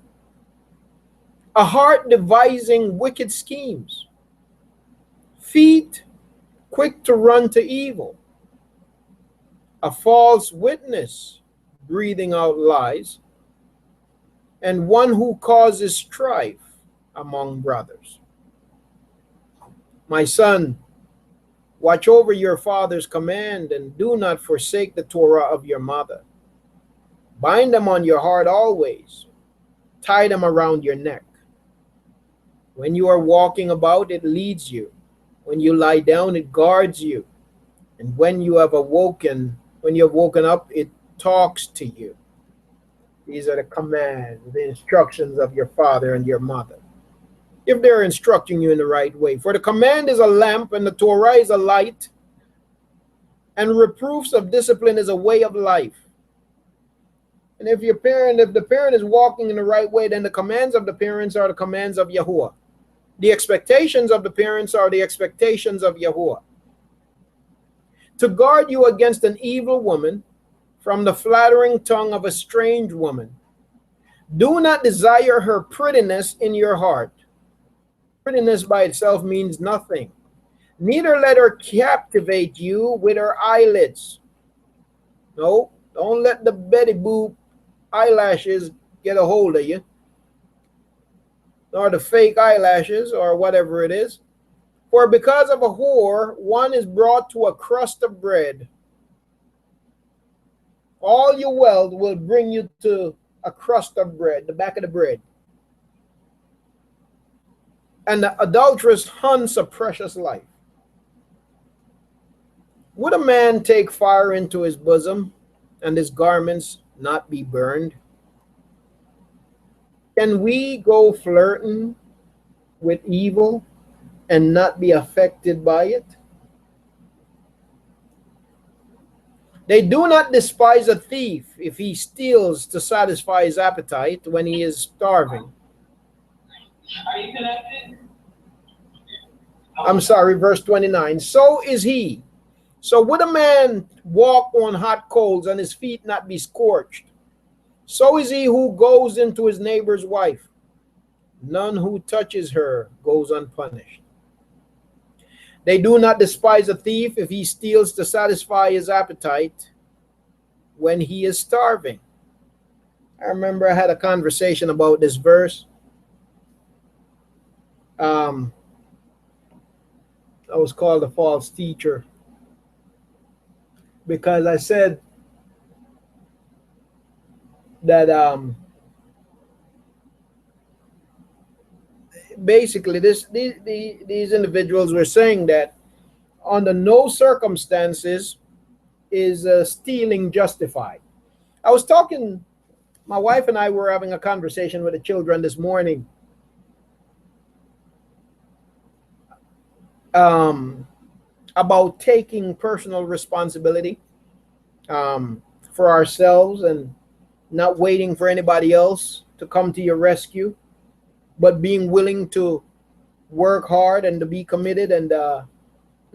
A heart devising wicked schemes, feet quick to run to evil, a false witness breathing out lies, and one who causes strife among brothers. My son, watch over your father's command, and do not forsake the Torah of your mother. Bind them on your heart always, tie them around your neck. When you are walking about, it leads you. When you lie down, it guards you. And when you have woken up, it talks to you. These are the commands, the instructions of your father and your mother, if they're instructing you in the right way. For the command is a lamp, and the Torah is a light, and reproofs of discipline is a way of life. And if the parent is walking in the right way, then the commands of the parents are the commands of Yahuwah. The expectations of the parents are the expectations of Yahuwah. To guard you against an evil woman, from the flattering tongue of a strange woman. Do not desire her prettiness in your heart. Prettiness by itself means nothing. Neither let her captivate you with her eyelids. No, don't let the Betty Boop eyelashes get a hold of you, or the fake eyelashes, or whatever it is. For because of a whore, one is brought to a crust of bread. All your wealth will bring you to a crust of bread, the back of the bread. And the adulteress hunts a precious life. Would a man take fire into his bosom, and his garments not be burned? Can we go flirting with evil and not be affected by it? They do not despise a thief if he steals to satisfy his appetite when he is starving.
Are you connected?
I'm sorry, verse 29. So is he. So would a man walk on hot coals and his feet not be scorched? So is he who goes into his neighbor's wife. None who touches her goes unpunished. They do not despise a thief if he steals to satisfy his appetite when he is starving. I remember I had a conversation about this verse. I was called a false teacher because I said that basically these individuals were saying that under no circumstances is stealing justified. I was talking, my wife and I were having a conversation with the children this morning about taking personal responsibility for ourselves and not waiting for anybody else to come to your rescue, but being willing to work hard and to be committed and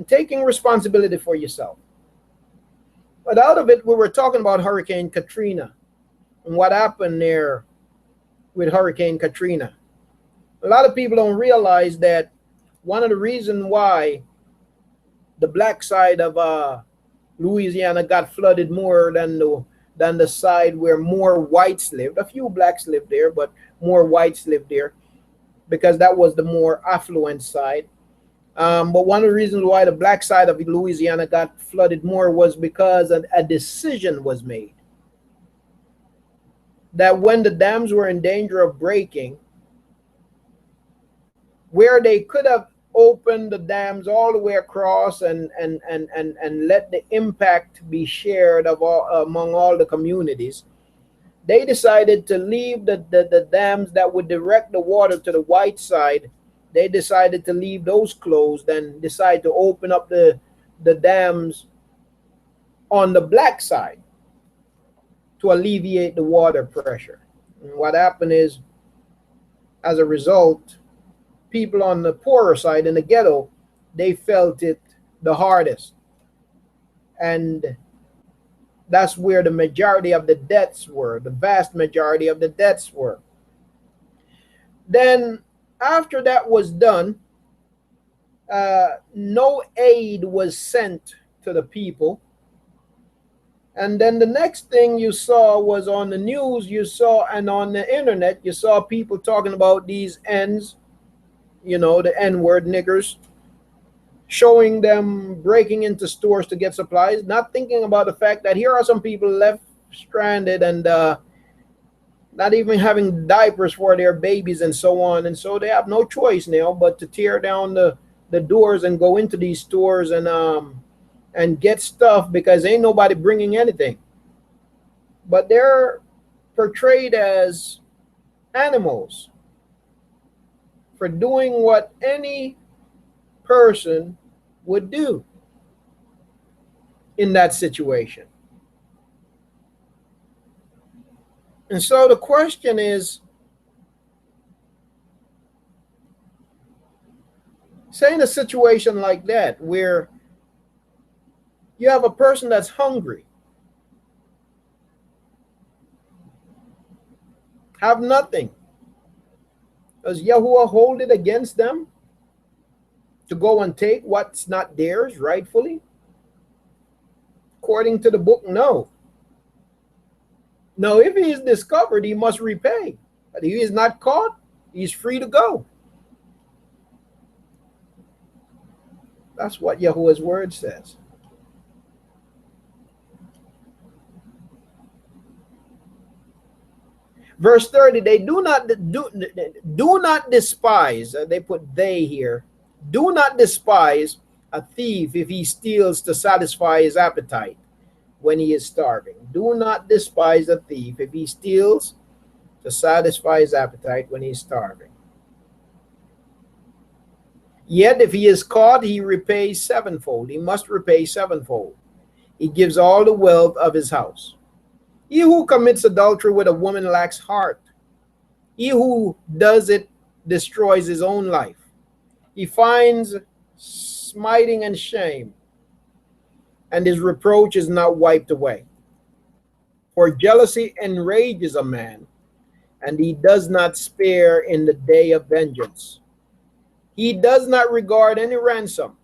and taking responsibility for yourself. But out of it, we were talking about Hurricane Katrina and what happened there with Hurricane Katrina. A lot of people don't realize that one of the reasons why the black side of Louisiana got flooded more than the side where more whites lived. A few blacks lived there, but more whites lived there because that was the more affluent side. But one of the reasons why the black side of Louisiana got flooded more was because a decision was made that when the dams were in danger of breaking, where they could have opened the dams all the way across and let the impact be shared among all the communities, they decided to leave the dams that would direct the water to the white side. They decided to leave those closed and decide to open up the dams on the black side to alleviate the water pressure. And what happened is, as a result, people on the poorer side in the ghetto, they felt it the hardest. And that's where the majority of the deaths were, the vast majority of the deaths were. Then after that was done, no aid was sent to the people. And then the next thing you saw was on the news, you saw, and on the internet, you saw people talking about these N's, you know, the N-word niggers, showing them breaking into stores to get supplies, not thinking about the fact that here are some people left stranded and not even having diapers for their babies and so on. And so they have no choice now but to tear down the doors and go into these stores and get stuff because ain't nobody bringing anything. But they're portrayed as animals for doing what any person would do in that situation. And so the question is, say in a situation like that where you have a person that's hungry, have nothing, does Yahuwah hold it against them to go and take what's not theirs rightfully? According to the book, no. No, if he is discovered, he must repay. But if he is not caught, he's free to go. That's what Yahuwah's word says. Verse 30, they do not despise, they put they here, do not despise a thief if he steals to satisfy his appetite when he is starving. Do not despise a thief if he steals to satisfy his appetite when he is starving. Yet if he is caught, he repays sevenfold. He must repay sevenfold. He gives all the wealth of his house. He who commits adultery with a woman lacks heart. He who does it destroys his own life. He finds smiting and shame, and his reproach is not wiped away. For jealousy enrages a man, and he does not spare in the day of vengeance. He does not regard any ransom,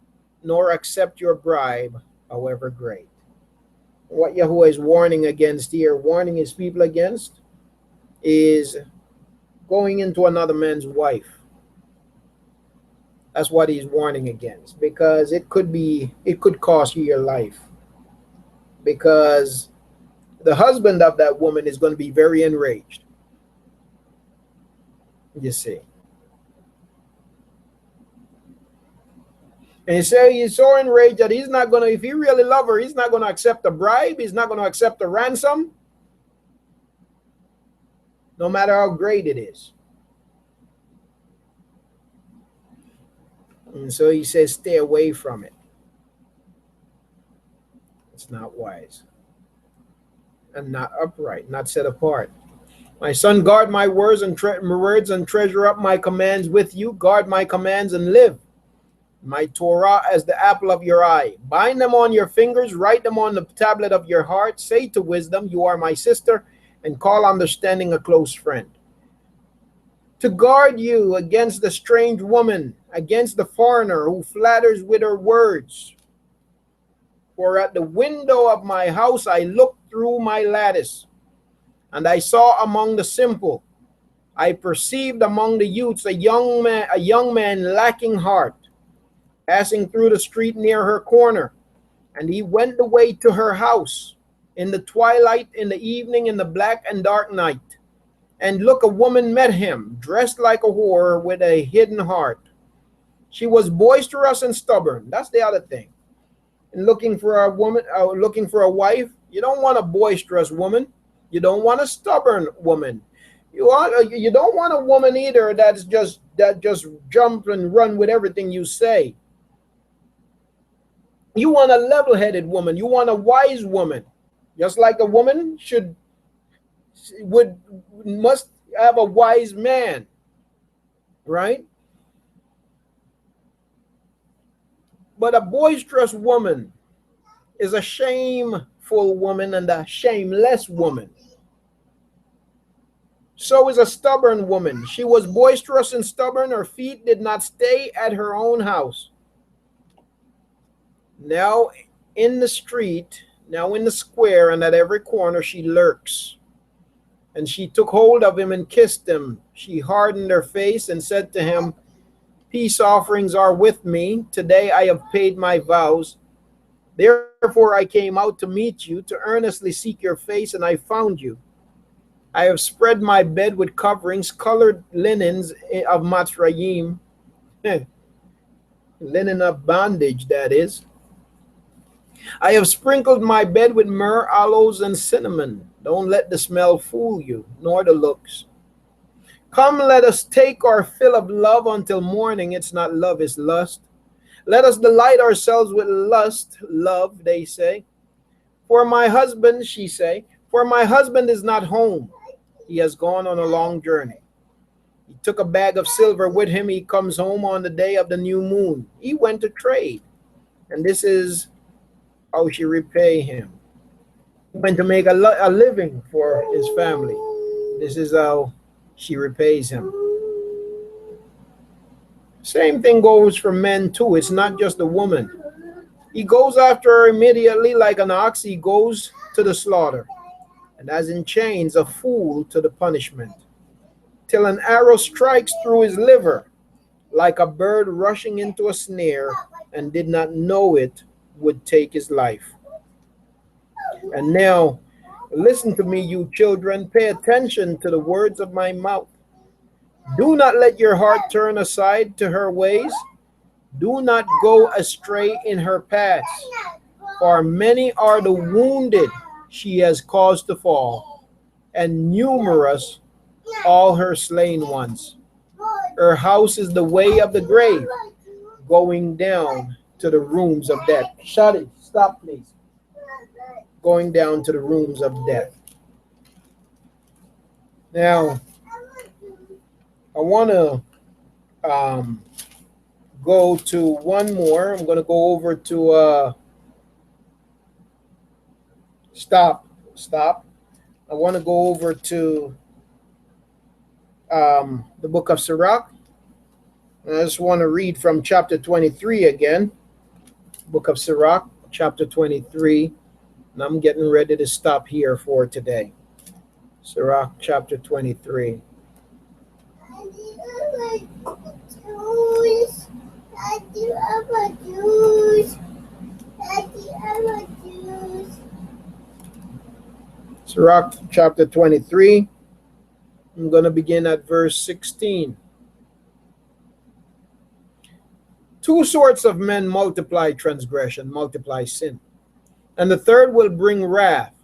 nor accept your bribe, however great. What Yahuwah is warning against here, warning his people against, is going into another man's wife. That's what he's warning against, because it could cost you your life. Because the husband of that woman is going to be very enraged. You see. And he said he's so enraged that he's not going to, if he really loves her, he's not going to accept a bribe. He's not going to accept a ransom, no matter how great it is. And so he says, stay away from it. It's not wise and not upright, not set apart. My son, guard my words and treasure up my commands with you. Guard my commands and live. my Torah as the apple of your eye. Bind them on your fingers, write them on the tablet of your heart. Say to wisdom, you are my sister, and call understanding a close friend. To guard you against the strange woman, against the foreigner who flatters with her words. For at the window of my house I looked through my lattice, and I saw among the simple, I perceived among the youths a young man lacking heart, passing through the street near her corner, and he went the way to her house in the twilight, in the evening, in the black and dark night. And look, a woman met him, dressed like a whore with a hidden heart. She was boisterous and stubborn. That's the other thing. And looking for a woman, looking for a wife, you don't want a boisterous woman. You don't want a stubborn woman. You don't want a woman either that just jump and run with everything you say. You want a level-headed woman. You want a wise woman. Just like a woman must have a wise man, right? But a boisterous woman is a shameful woman and a shameless woman. So is a stubborn woman. She was boisterous and stubborn. Her feet did not stay at her own house. Now in the street, now in the square, and at every corner she lurks. And she took hold of him and kissed him. She hardened her face and said to him, peace offerings are with me. Today I have paid my vows. Therefore I came out to meet you, to earnestly seek your face, and I found you. I have spread my bed with coverings, colored linens of Matzrayim, linen of bondage, that is. I have sprinkled my bed with myrrh, aloes, and cinnamon. Don't let the smell fool you, nor the looks. Come, let us take our fill of love until morning. It's not love, it's lust. Let us delight ourselves with lust, love, they say. For my husband, she say, for my husband is not home. He has gone on a long journey. He took a bag of silver with him. He comes home on the day of the new moon. He went to trade. And this is how she repay him. He went to make a living for his family. This is how she repays him. Same thing goes for men too. It's not just the woman. He goes after her immediately like an ox. He goes to the slaughter, and as in chains, a fool to the punishment, till an arrow strikes through his liver, like a bird rushing into a snare, and did not know it would take his life. And now, listen to me, you children. Pay attention to the words of my mouth. Do not let your heart turn aside to her ways. Do not go astray in her paths. For many are the wounded she has caused to fall, and numerous all her slain ones. Her house is the way of the grave, going down to the rooms of death. Shadi, stop please. Going down to the rooms of death. Now, I want to go to one more. I'm going to go over to stop. I want to go over to the book of Sirach. I just want to read from chapter 23 again. Book of Sirach, chapter 23. And I'm getting ready to stop here for today. Sirach, chapter 23. Sirach chapter 23. I'm going to begin at verse 16. Two sorts of men multiply transgression, multiply sin, and the third will bring wrath.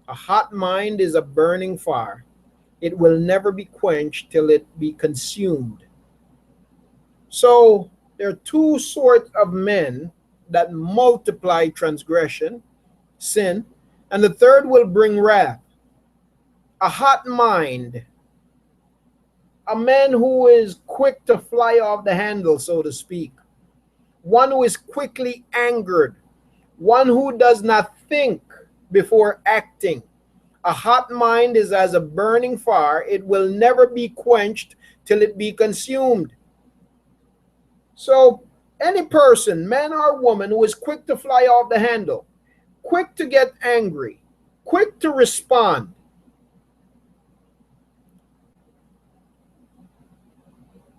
A hot mind is a burning fire. It will never be quenched till it be consumed. So there are two sorts of men that multiply transgression, sin, and the third will bring wrath. A hot mind, a man who is quick to fly off the handle, so to speak, one who is quickly angered, one who does not think before acting. A hot mind is as a burning fire, it will never be quenched till it be consumed. So, any person, man or woman, who is quick to fly off the handle, quick to get angry, quick to respond,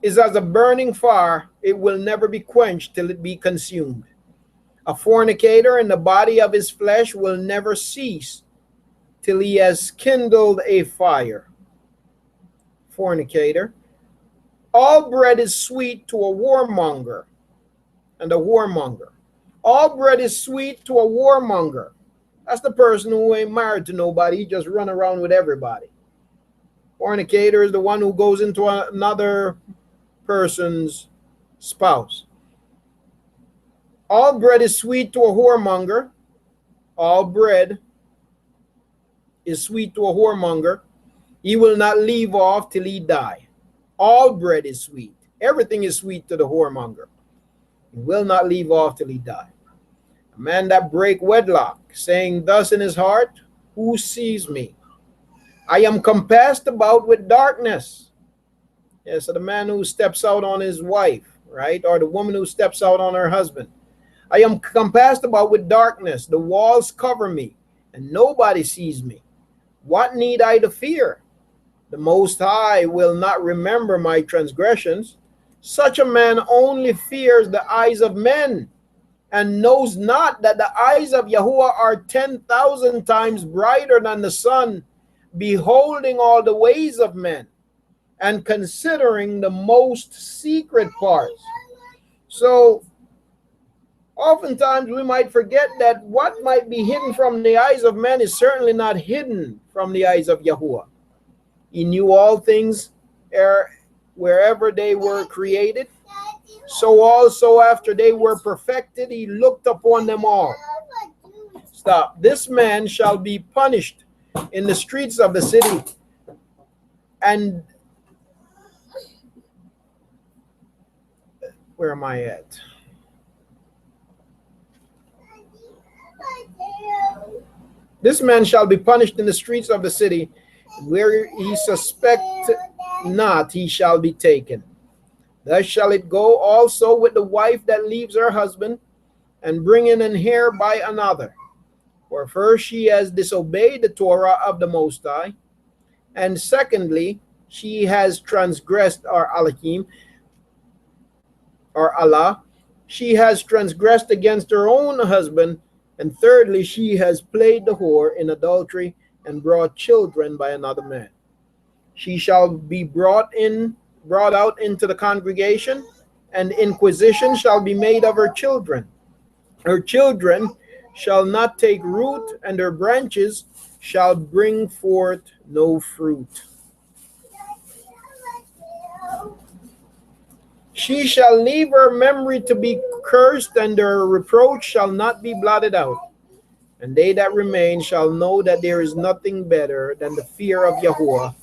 is as a burning fire, it will never be quenched till it be consumed. A fornicator in the body of his flesh will never cease till he has kindled a fire. Fornicator. All bread is sweet to a warmonger, and a warmonger. All bread is sweet to a warmonger. That's the person who ain't married to nobody, he just run around with everybody. Fornicator is the one who goes into another person's spouse. All bread is sweet to a whoremonger. All bread is sweet to a whoremonger. He will not leave off till he die. All bread is sweet. Everything is sweet to the whoremonger. He will not leave off till he die. A man that break wedlock, saying thus in his heart, who sees me? I am compassed about with darkness. Yeah, so the man who steps out on his wife, right? Or the woman who steps out on her husband. I am compassed about with darkness. The walls cover me, and nobody sees me. What need I to fear? The Most High will not remember my transgressions. Such a man only fears the eyes of men, and knows not that the eyes of Yahuwah are 10,000 times brighter than the sun, beholding all the ways of men, and considering the most secret parts. So, oftentimes we might forget that what might be hidden from the eyes of men is certainly not hidden from the eyes of Yahuwah. He knew all things wherever they were created. So also after they were perfected, he looked upon them all. Stop. This man shall be punished in the streets of the city, and where am I at? This man shall be punished in the streets of the city, where he suspect not, he shall be taken. Thus shall it go also with the wife that leaves her husband, and bring in an heir by another. For first she has disobeyed the Torah of the Most High, and secondly she has transgressed our Alachim, or Allah. She has transgressed against her own husband, and thirdly she has played the whore in adultery and brought children by another man. She shall be brought out into the congregation, and inquisition shall be made of her children. Her children shall not take root, and her branches shall bring forth no fruit. She shall leave her memory to be cursed, and her reproach shall not be blotted out. And they that remain shall know that there is nothing better than the fear of Yahuwah,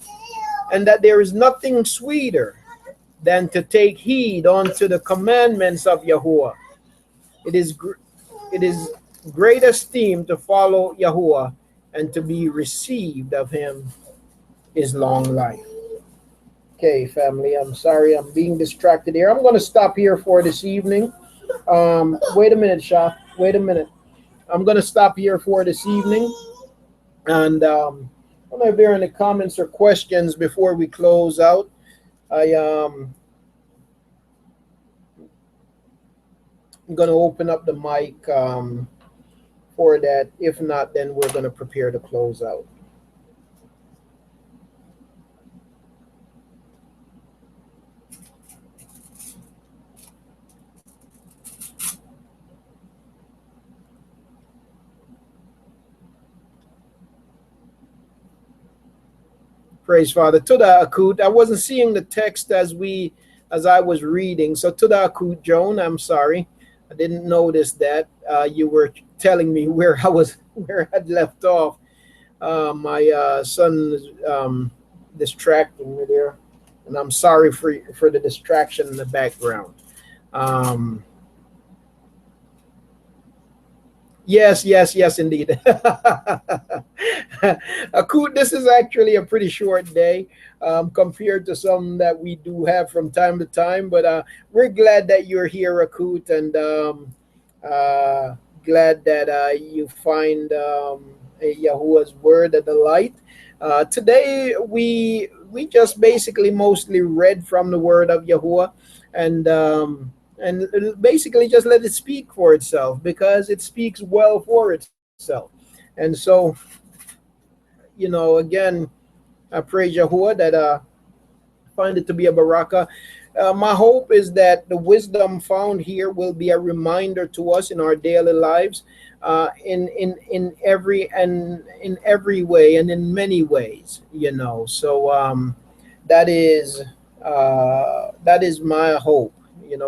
and that there is nothing sweeter than to take heed unto the commandments of Yahuwah. It is great esteem to follow Yahuwah, and to be received of him is long life. Okay, family, I'm sorry I'm being distracted here. I'm going to stop here for this evening. Wait a minute, Shah. Wait a minute. I'm going to stop here for this evening. And I don't know if there are any comments or questions before we close out. I'm going to open up the mic for that. If not, then we're going to prepare to close out. Praise Father. Tuda Akut. I wasn't seeing the text as I was reading. So Tuda Akut, Joan, I'm sorry. I didn't notice that. You were telling me where I'd left off. My son is distracting me there. And I'm sorry for the distraction in the background. Yes, yes, yes, indeed. This is actually a pretty short day compared to some that we do have from time to time. But we're glad that you're here, Akut, and uh, glad that you find Yahuwah's word at the light. Today, we just basically mostly read from the word of Yahuwah, and basically just let it speak for itself because it speaks well for itself. And so, again, I praise Yahuwah that find it to be a baraka. My hope is that the wisdom found here will be a reminder to us in our daily lives, in every way and in many ways. So that is my hope.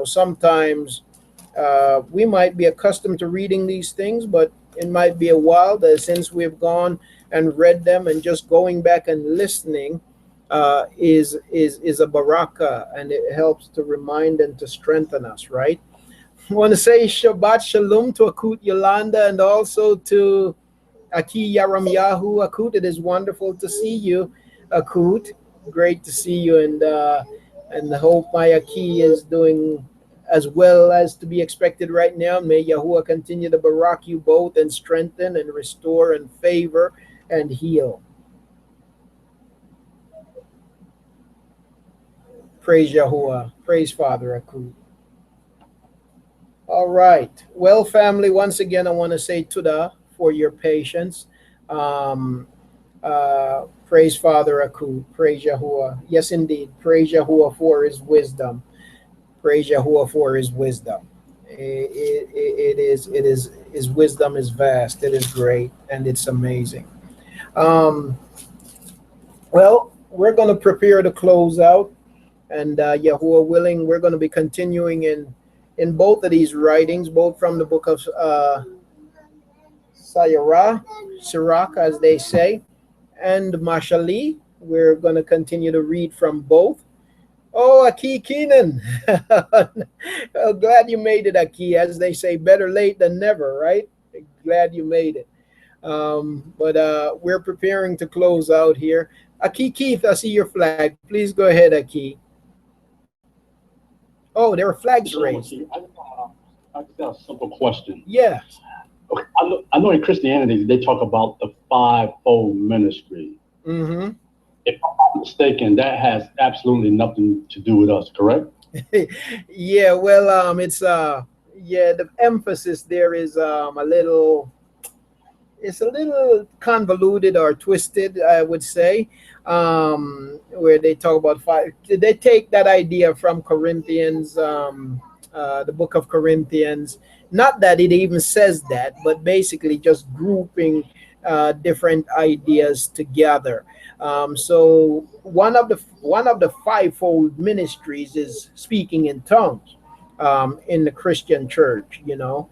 Sometimes we might be accustomed to reading these things, but it might be a while that since we've gone and read them, and just going back and listening is a baraka, and it helps to remind and to strengthen us, right? I want to say Shabbat Shalom to Akut Yolanda and also to Aki Yaramyahu. Akut, it is wonderful to see you. Akut, great to see you, and hope my Aki is doing as well as to be expected right now. May Yahuwah continue to barak you both and strengthen and restore and favor and heal. Praise Yahuwah. Praise Father Akut. All right. Well, family, once again, I want to say Tuda for your patience. Praise Father Akut. Praise Yahuwah. Yes, indeed. Praise Yahuwah for his wisdom. Praise Yahuwah for his wisdom. His wisdom is vast. It is great, and it's amazing. Um, well, we're going to prepare to close out, and Yahuwah willing, we're going to be continuing in both of these writings, both from the book of Sirach, as they say, and Mashaly. We're going to continue to read from both. Oh, Aki Keenan. Well, glad you made it, Aki. As they say, better late than never, right? Glad you made it. But we're preparing to close out here. Aki Keith, I see your flag. Please go ahead, Aki. Oh, there are flags raised.
I just got a simple question.
Yeah.
Okay, I know in Christianity they talk about the fivefold ministry.
Mm-hmm.
If I'm not mistaken, that has absolutely nothing to do with us, correct?
Yeah, well, the emphasis there is it's a little convoluted or twisted, I would say, where they talk about five. They take that idea from Corinthians, the book of Corinthians. Not that it even says that, but basically just grouping different ideas together. So one of the fivefold ministries is speaking in tongues in the Christian church. And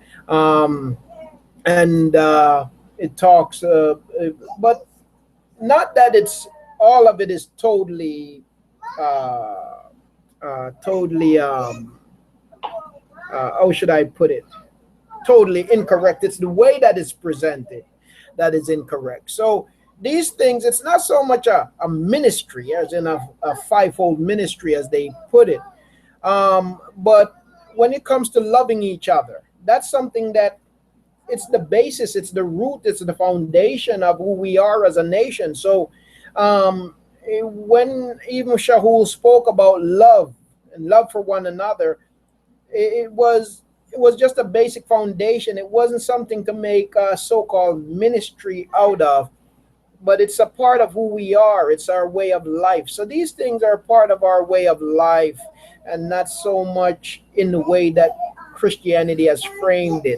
it talks, but not that it's all of it is totally, totally. How should I put it? Totally incorrect. It's the way that it's presented that is incorrect. So these things, it's not so much a ministry, as in a fivefold ministry, as they put it. But when it comes to loving each other, that's something that it's the basis, it's the root, it's the foundation of who we are as a nation. So when even Shahul spoke about love and love for one another, it was just a basic foundation. It wasn't something to make a so-called ministry out of, but it's a part of who we are. It's our way of life. So these things are part of our way of life, and not so much in the way that Christianity has framed it.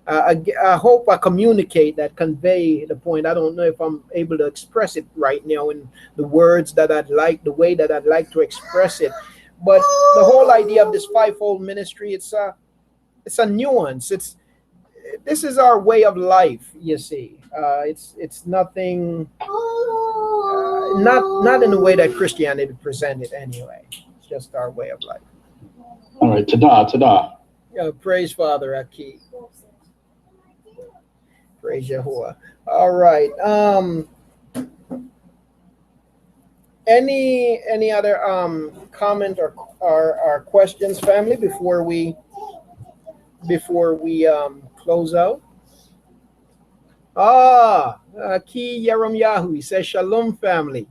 I hope I communicate that, convey the point. I don't know if I'm able to express it right now in the words that the way that I'd like to express it. But the whole idea of this fivefold ministry, it's a nuance. This is our way of life. You see, it's nothing, not in the way that Christianity presented anyway. It's just our way of life.
All right, tada.
Praise Father Aki. Praise Yahuwah. All right. Any other comment or questions, family, before we close out? Aki Yahu. He says, Shalom, family.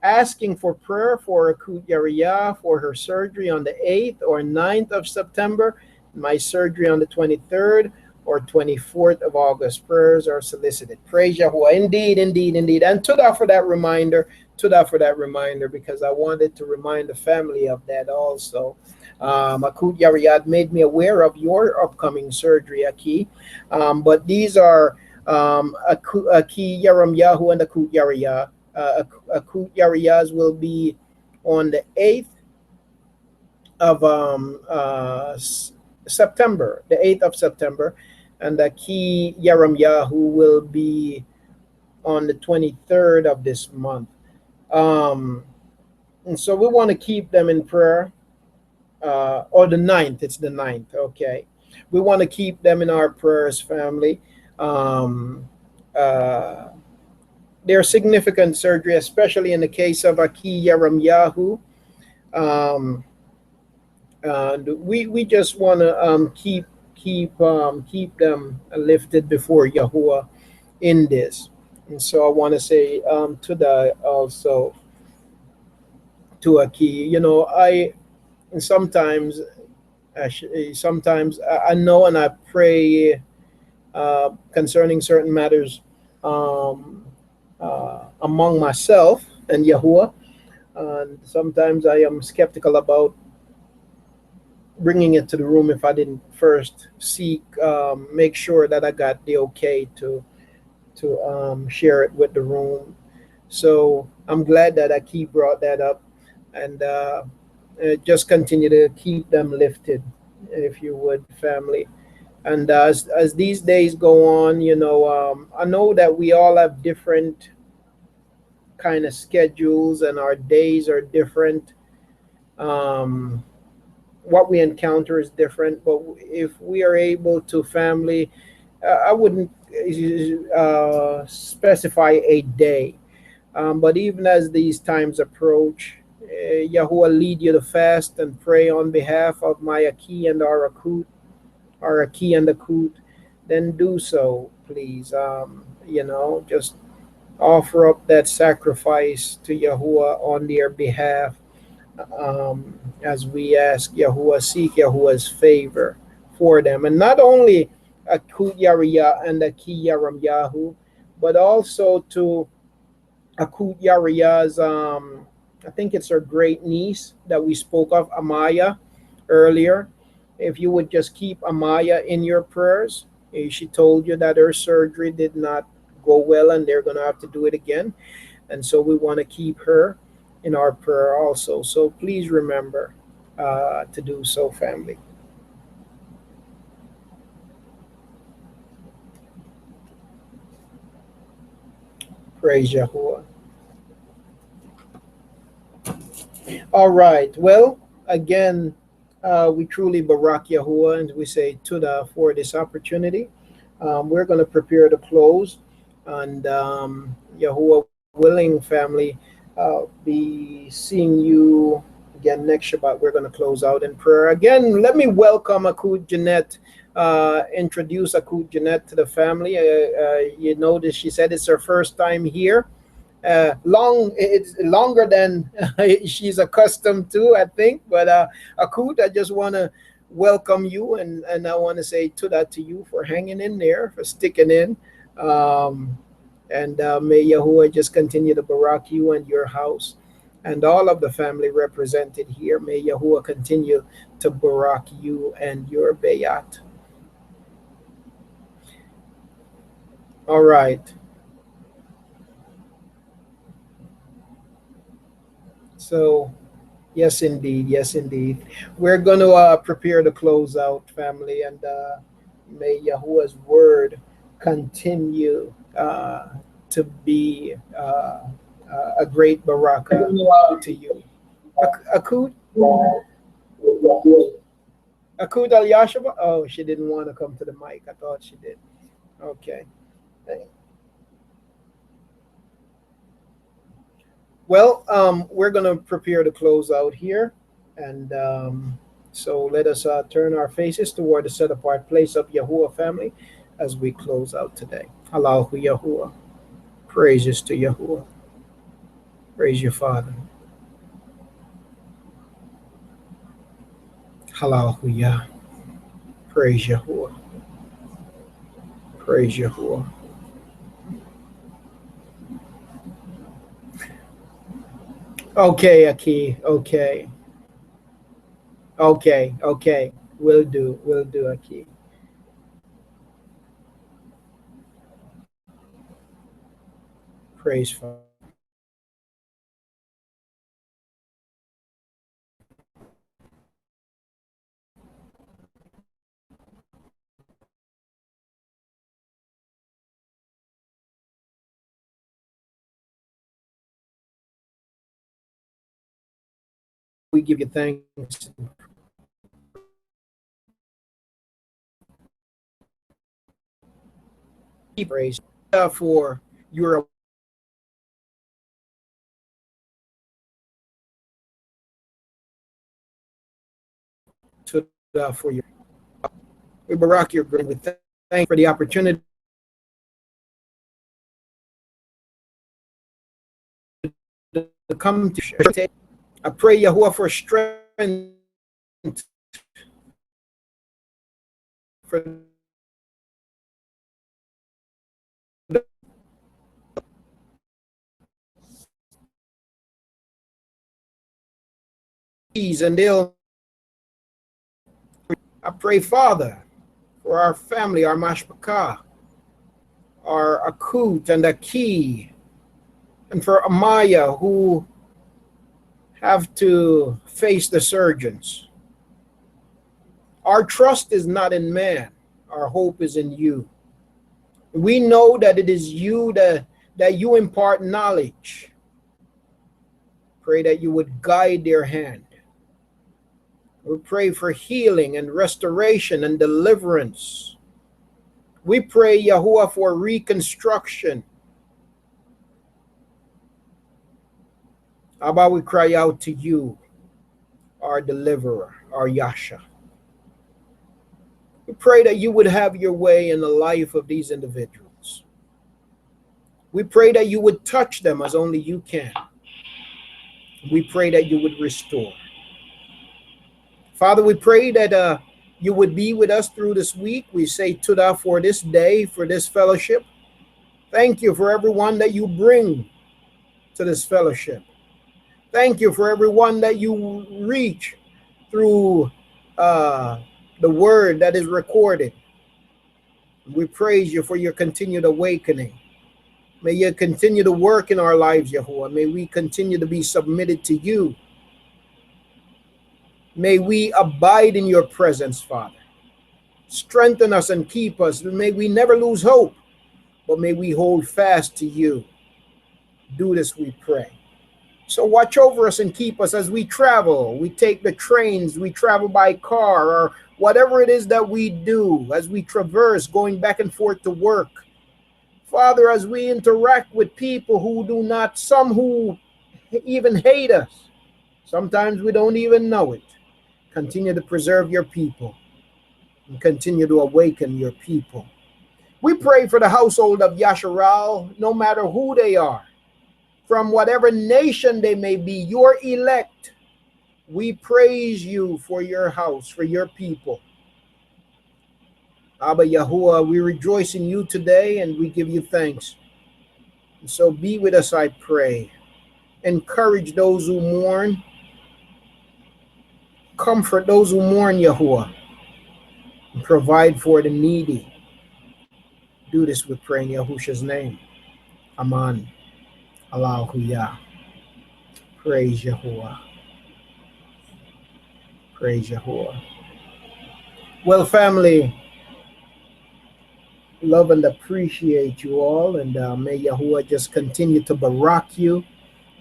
Asking for prayer for Akut Yariya for her surgery on the 8th or 9th of September, my surgery on the 23rd or 24th of August. Prayers are solicited. Praise Yahuwah. Indeed, indeed, indeed. And to that for that reminder, because I wanted to remind the family of that also. Akut Yariyad made me aware of your upcoming surgery, Aki. But these are Aki Yaram Yahu and Akut Yariyah. Akut Yariyah's will be on the 8th of September, the 8th of September, and Aki Yaram Yahu will be on the 23rd of this month. And so we want to keep them in prayer. Or the 9th, it's the 9th, okay. We want to keep them in our prayers, family. Their significant surgery, especially in the case of Aki Yaram Yahu. And we just want to keep them lifted before Yahuwah in this. And so I want to say to that also to Aki, you know, sometimes I know and I pray concerning certain matters among myself and Yahuwah. And sometimes I am skeptical about bringing it to the room if I didn't first make sure that I got the okay to share it with the room. So I'm glad that Aki brought that up, and just continue to keep them lifted, if you would, family. And as these days go on, you know, I know that we all have different kind of schedules, and our days are different. What we encounter is different, but if we are able to, family, I wouldn't specify a day, but even as these times approach, Yahuwah lead you to fast and pray on behalf of my Aki and our Akut, our Aki and Akut, then do so, please. You know, just offer up that sacrifice to Yahuwah on their behalf, as we ask Yahuwah, seek Yahuwah's favor for them. And not only Akut Yariyah and Aki Yaram Yahu, but also to Akut Yariyah's, I think it's her great niece that we spoke of, Amaya, earlier. If you would just keep Amaya in your prayers. She told you that her surgery did not go well and they're going to have to do it again. And so we want to keep her in our prayer also. So please remember to do so, family. Praise Yahuwah. All right. Well, again, we truly barak Yahuwah, and we say Tuda for this opportunity. We're going to prepare to close, and Yahuwah willing, family, be seeing you again next Shabbat. We're going to close out in prayer. Again, let me welcome Akut Jeanette, introduce Akut Jeanette to the family. You notice she said it's her first time here. It's longer than she's accustomed to, I think. But Akut, I just want to welcome you, and I want to say to you for hanging in there, for sticking in. And may Yahuwah just continue to barak you and your house and all of the family represented here. May Yahuwah continue to barak you and your bayat. All right. So, yes, indeed. Yes, indeed. We're going to prepare to close out, family, and may Yahuwah's word continue to be a great baraka to you. Akut? Akut Al Yashaba? Oh, she didn't want to come to the mic. I thought she did. Okay. Well, we're going to prepare to close out here. And so let us turn our faces toward the set apart place of Yahuwah family as we close out today. Allahu Yahuwah. Praises to Yahuwah. Praise your Father. Allahu Yah. Praise Yahuwah. Praise Yahuwah. Okay, Aki. Okay. Okay. Okay. Will do. Will do, Aki. Praise Father. We give you thanks. Praise for your for your we barak your grace. We thank for the opportunity to come to share. I pray Yahuwah for strength for these and they'll. I pray, Father, for our family, our mashpaka, our akut and aki, and for Amaya who have to face the surgeons. Our trust is not in man. Our hope is in you. We know that it is you that you impart knowledge. Pray that you would guide their hand. We pray for healing and restoration and deliverance. We pray, Yahuwah, for reconstruction. Abba, we cry out to you, our deliverer, our Yasha. We pray that you would have your way in the life of these individuals. We pray that you would touch them as only you can. We pray that you would restore. Father, we pray that you would be with us through this week. We say Tudah for this day, for this fellowship. Thank you for everyone that you bring to this fellowship. Thank you for everyone that you reach through the word that is recorded. We praise you for your continued awakening. May you continue to work in our lives, Yahuwah. May we continue to be submitted to you. May we abide in your presence, Father. Strengthen us and keep us. May we never lose hope, but may we hold fast to you. Do this, we pray. So watch over us and keep us as we travel. We take the trains, we travel by car, or whatever it is that we do as we traverse, going back and forth to work. Father, as we interact with people who do not, some who even hate us, sometimes we don't even know it. Continue to preserve your people and continue to awaken your people. We pray for the household of Yasharal, no matter who they are, from whatever nation they may be, your elect. We praise you for your house, for your people. Abba Yahuwah, we rejoice in you today and we give you thanks. And so be with us, I pray. Encourage those who mourn. Comfort those who mourn, Yahuwah, and provide for the needy. Do this, we pray in Yahusha's name. Aman. Allahu Yah. Praise Yahuwah. Praise Yahuwah. Well, family, love and appreciate you all, and may Yahuwah just continue to barak you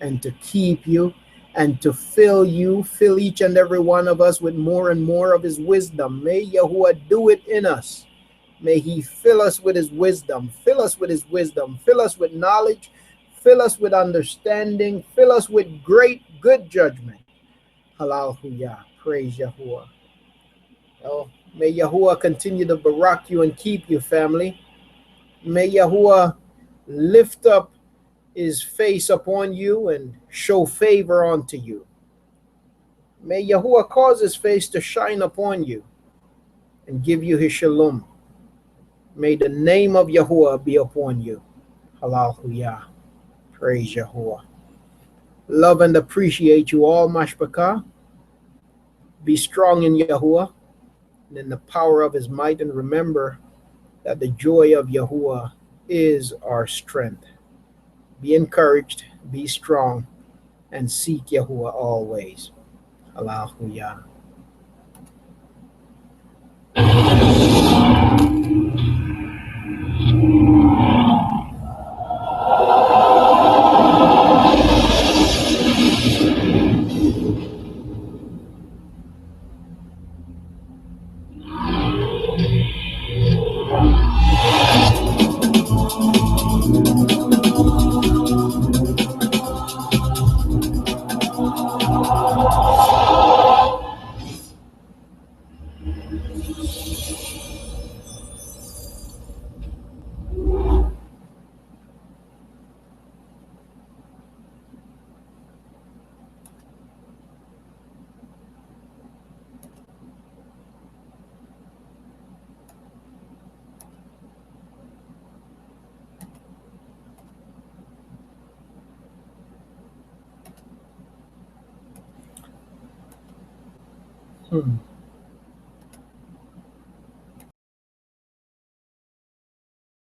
and to keep you. and to fill you, fill each and every one of us with more and more of his wisdom. May Yahuwah do it in us. May he fill us with his wisdom, fill us with his wisdom, fill us with knowledge, fill us with understanding, fill us with great good judgment. Hallelujah. Praise Yahuwah. Oh, may Yahuwah continue to barak you and keep you, family. May Yahuwah lift up his face upon you and show favor unto you. May Yahuwah cause his face to shine upon you and give you his shalom. May the name of Yahuwah be upon you. Hallelujah. Praise Yahuwah. Love and appreciate you all, Mashpaka. Be strong in Yahuwah and in the power of his might, and remember that the joy of Yahuwah is our strength. Be encouraged, be strong, and seek Yahuwah always. Hallelujah. Hmm.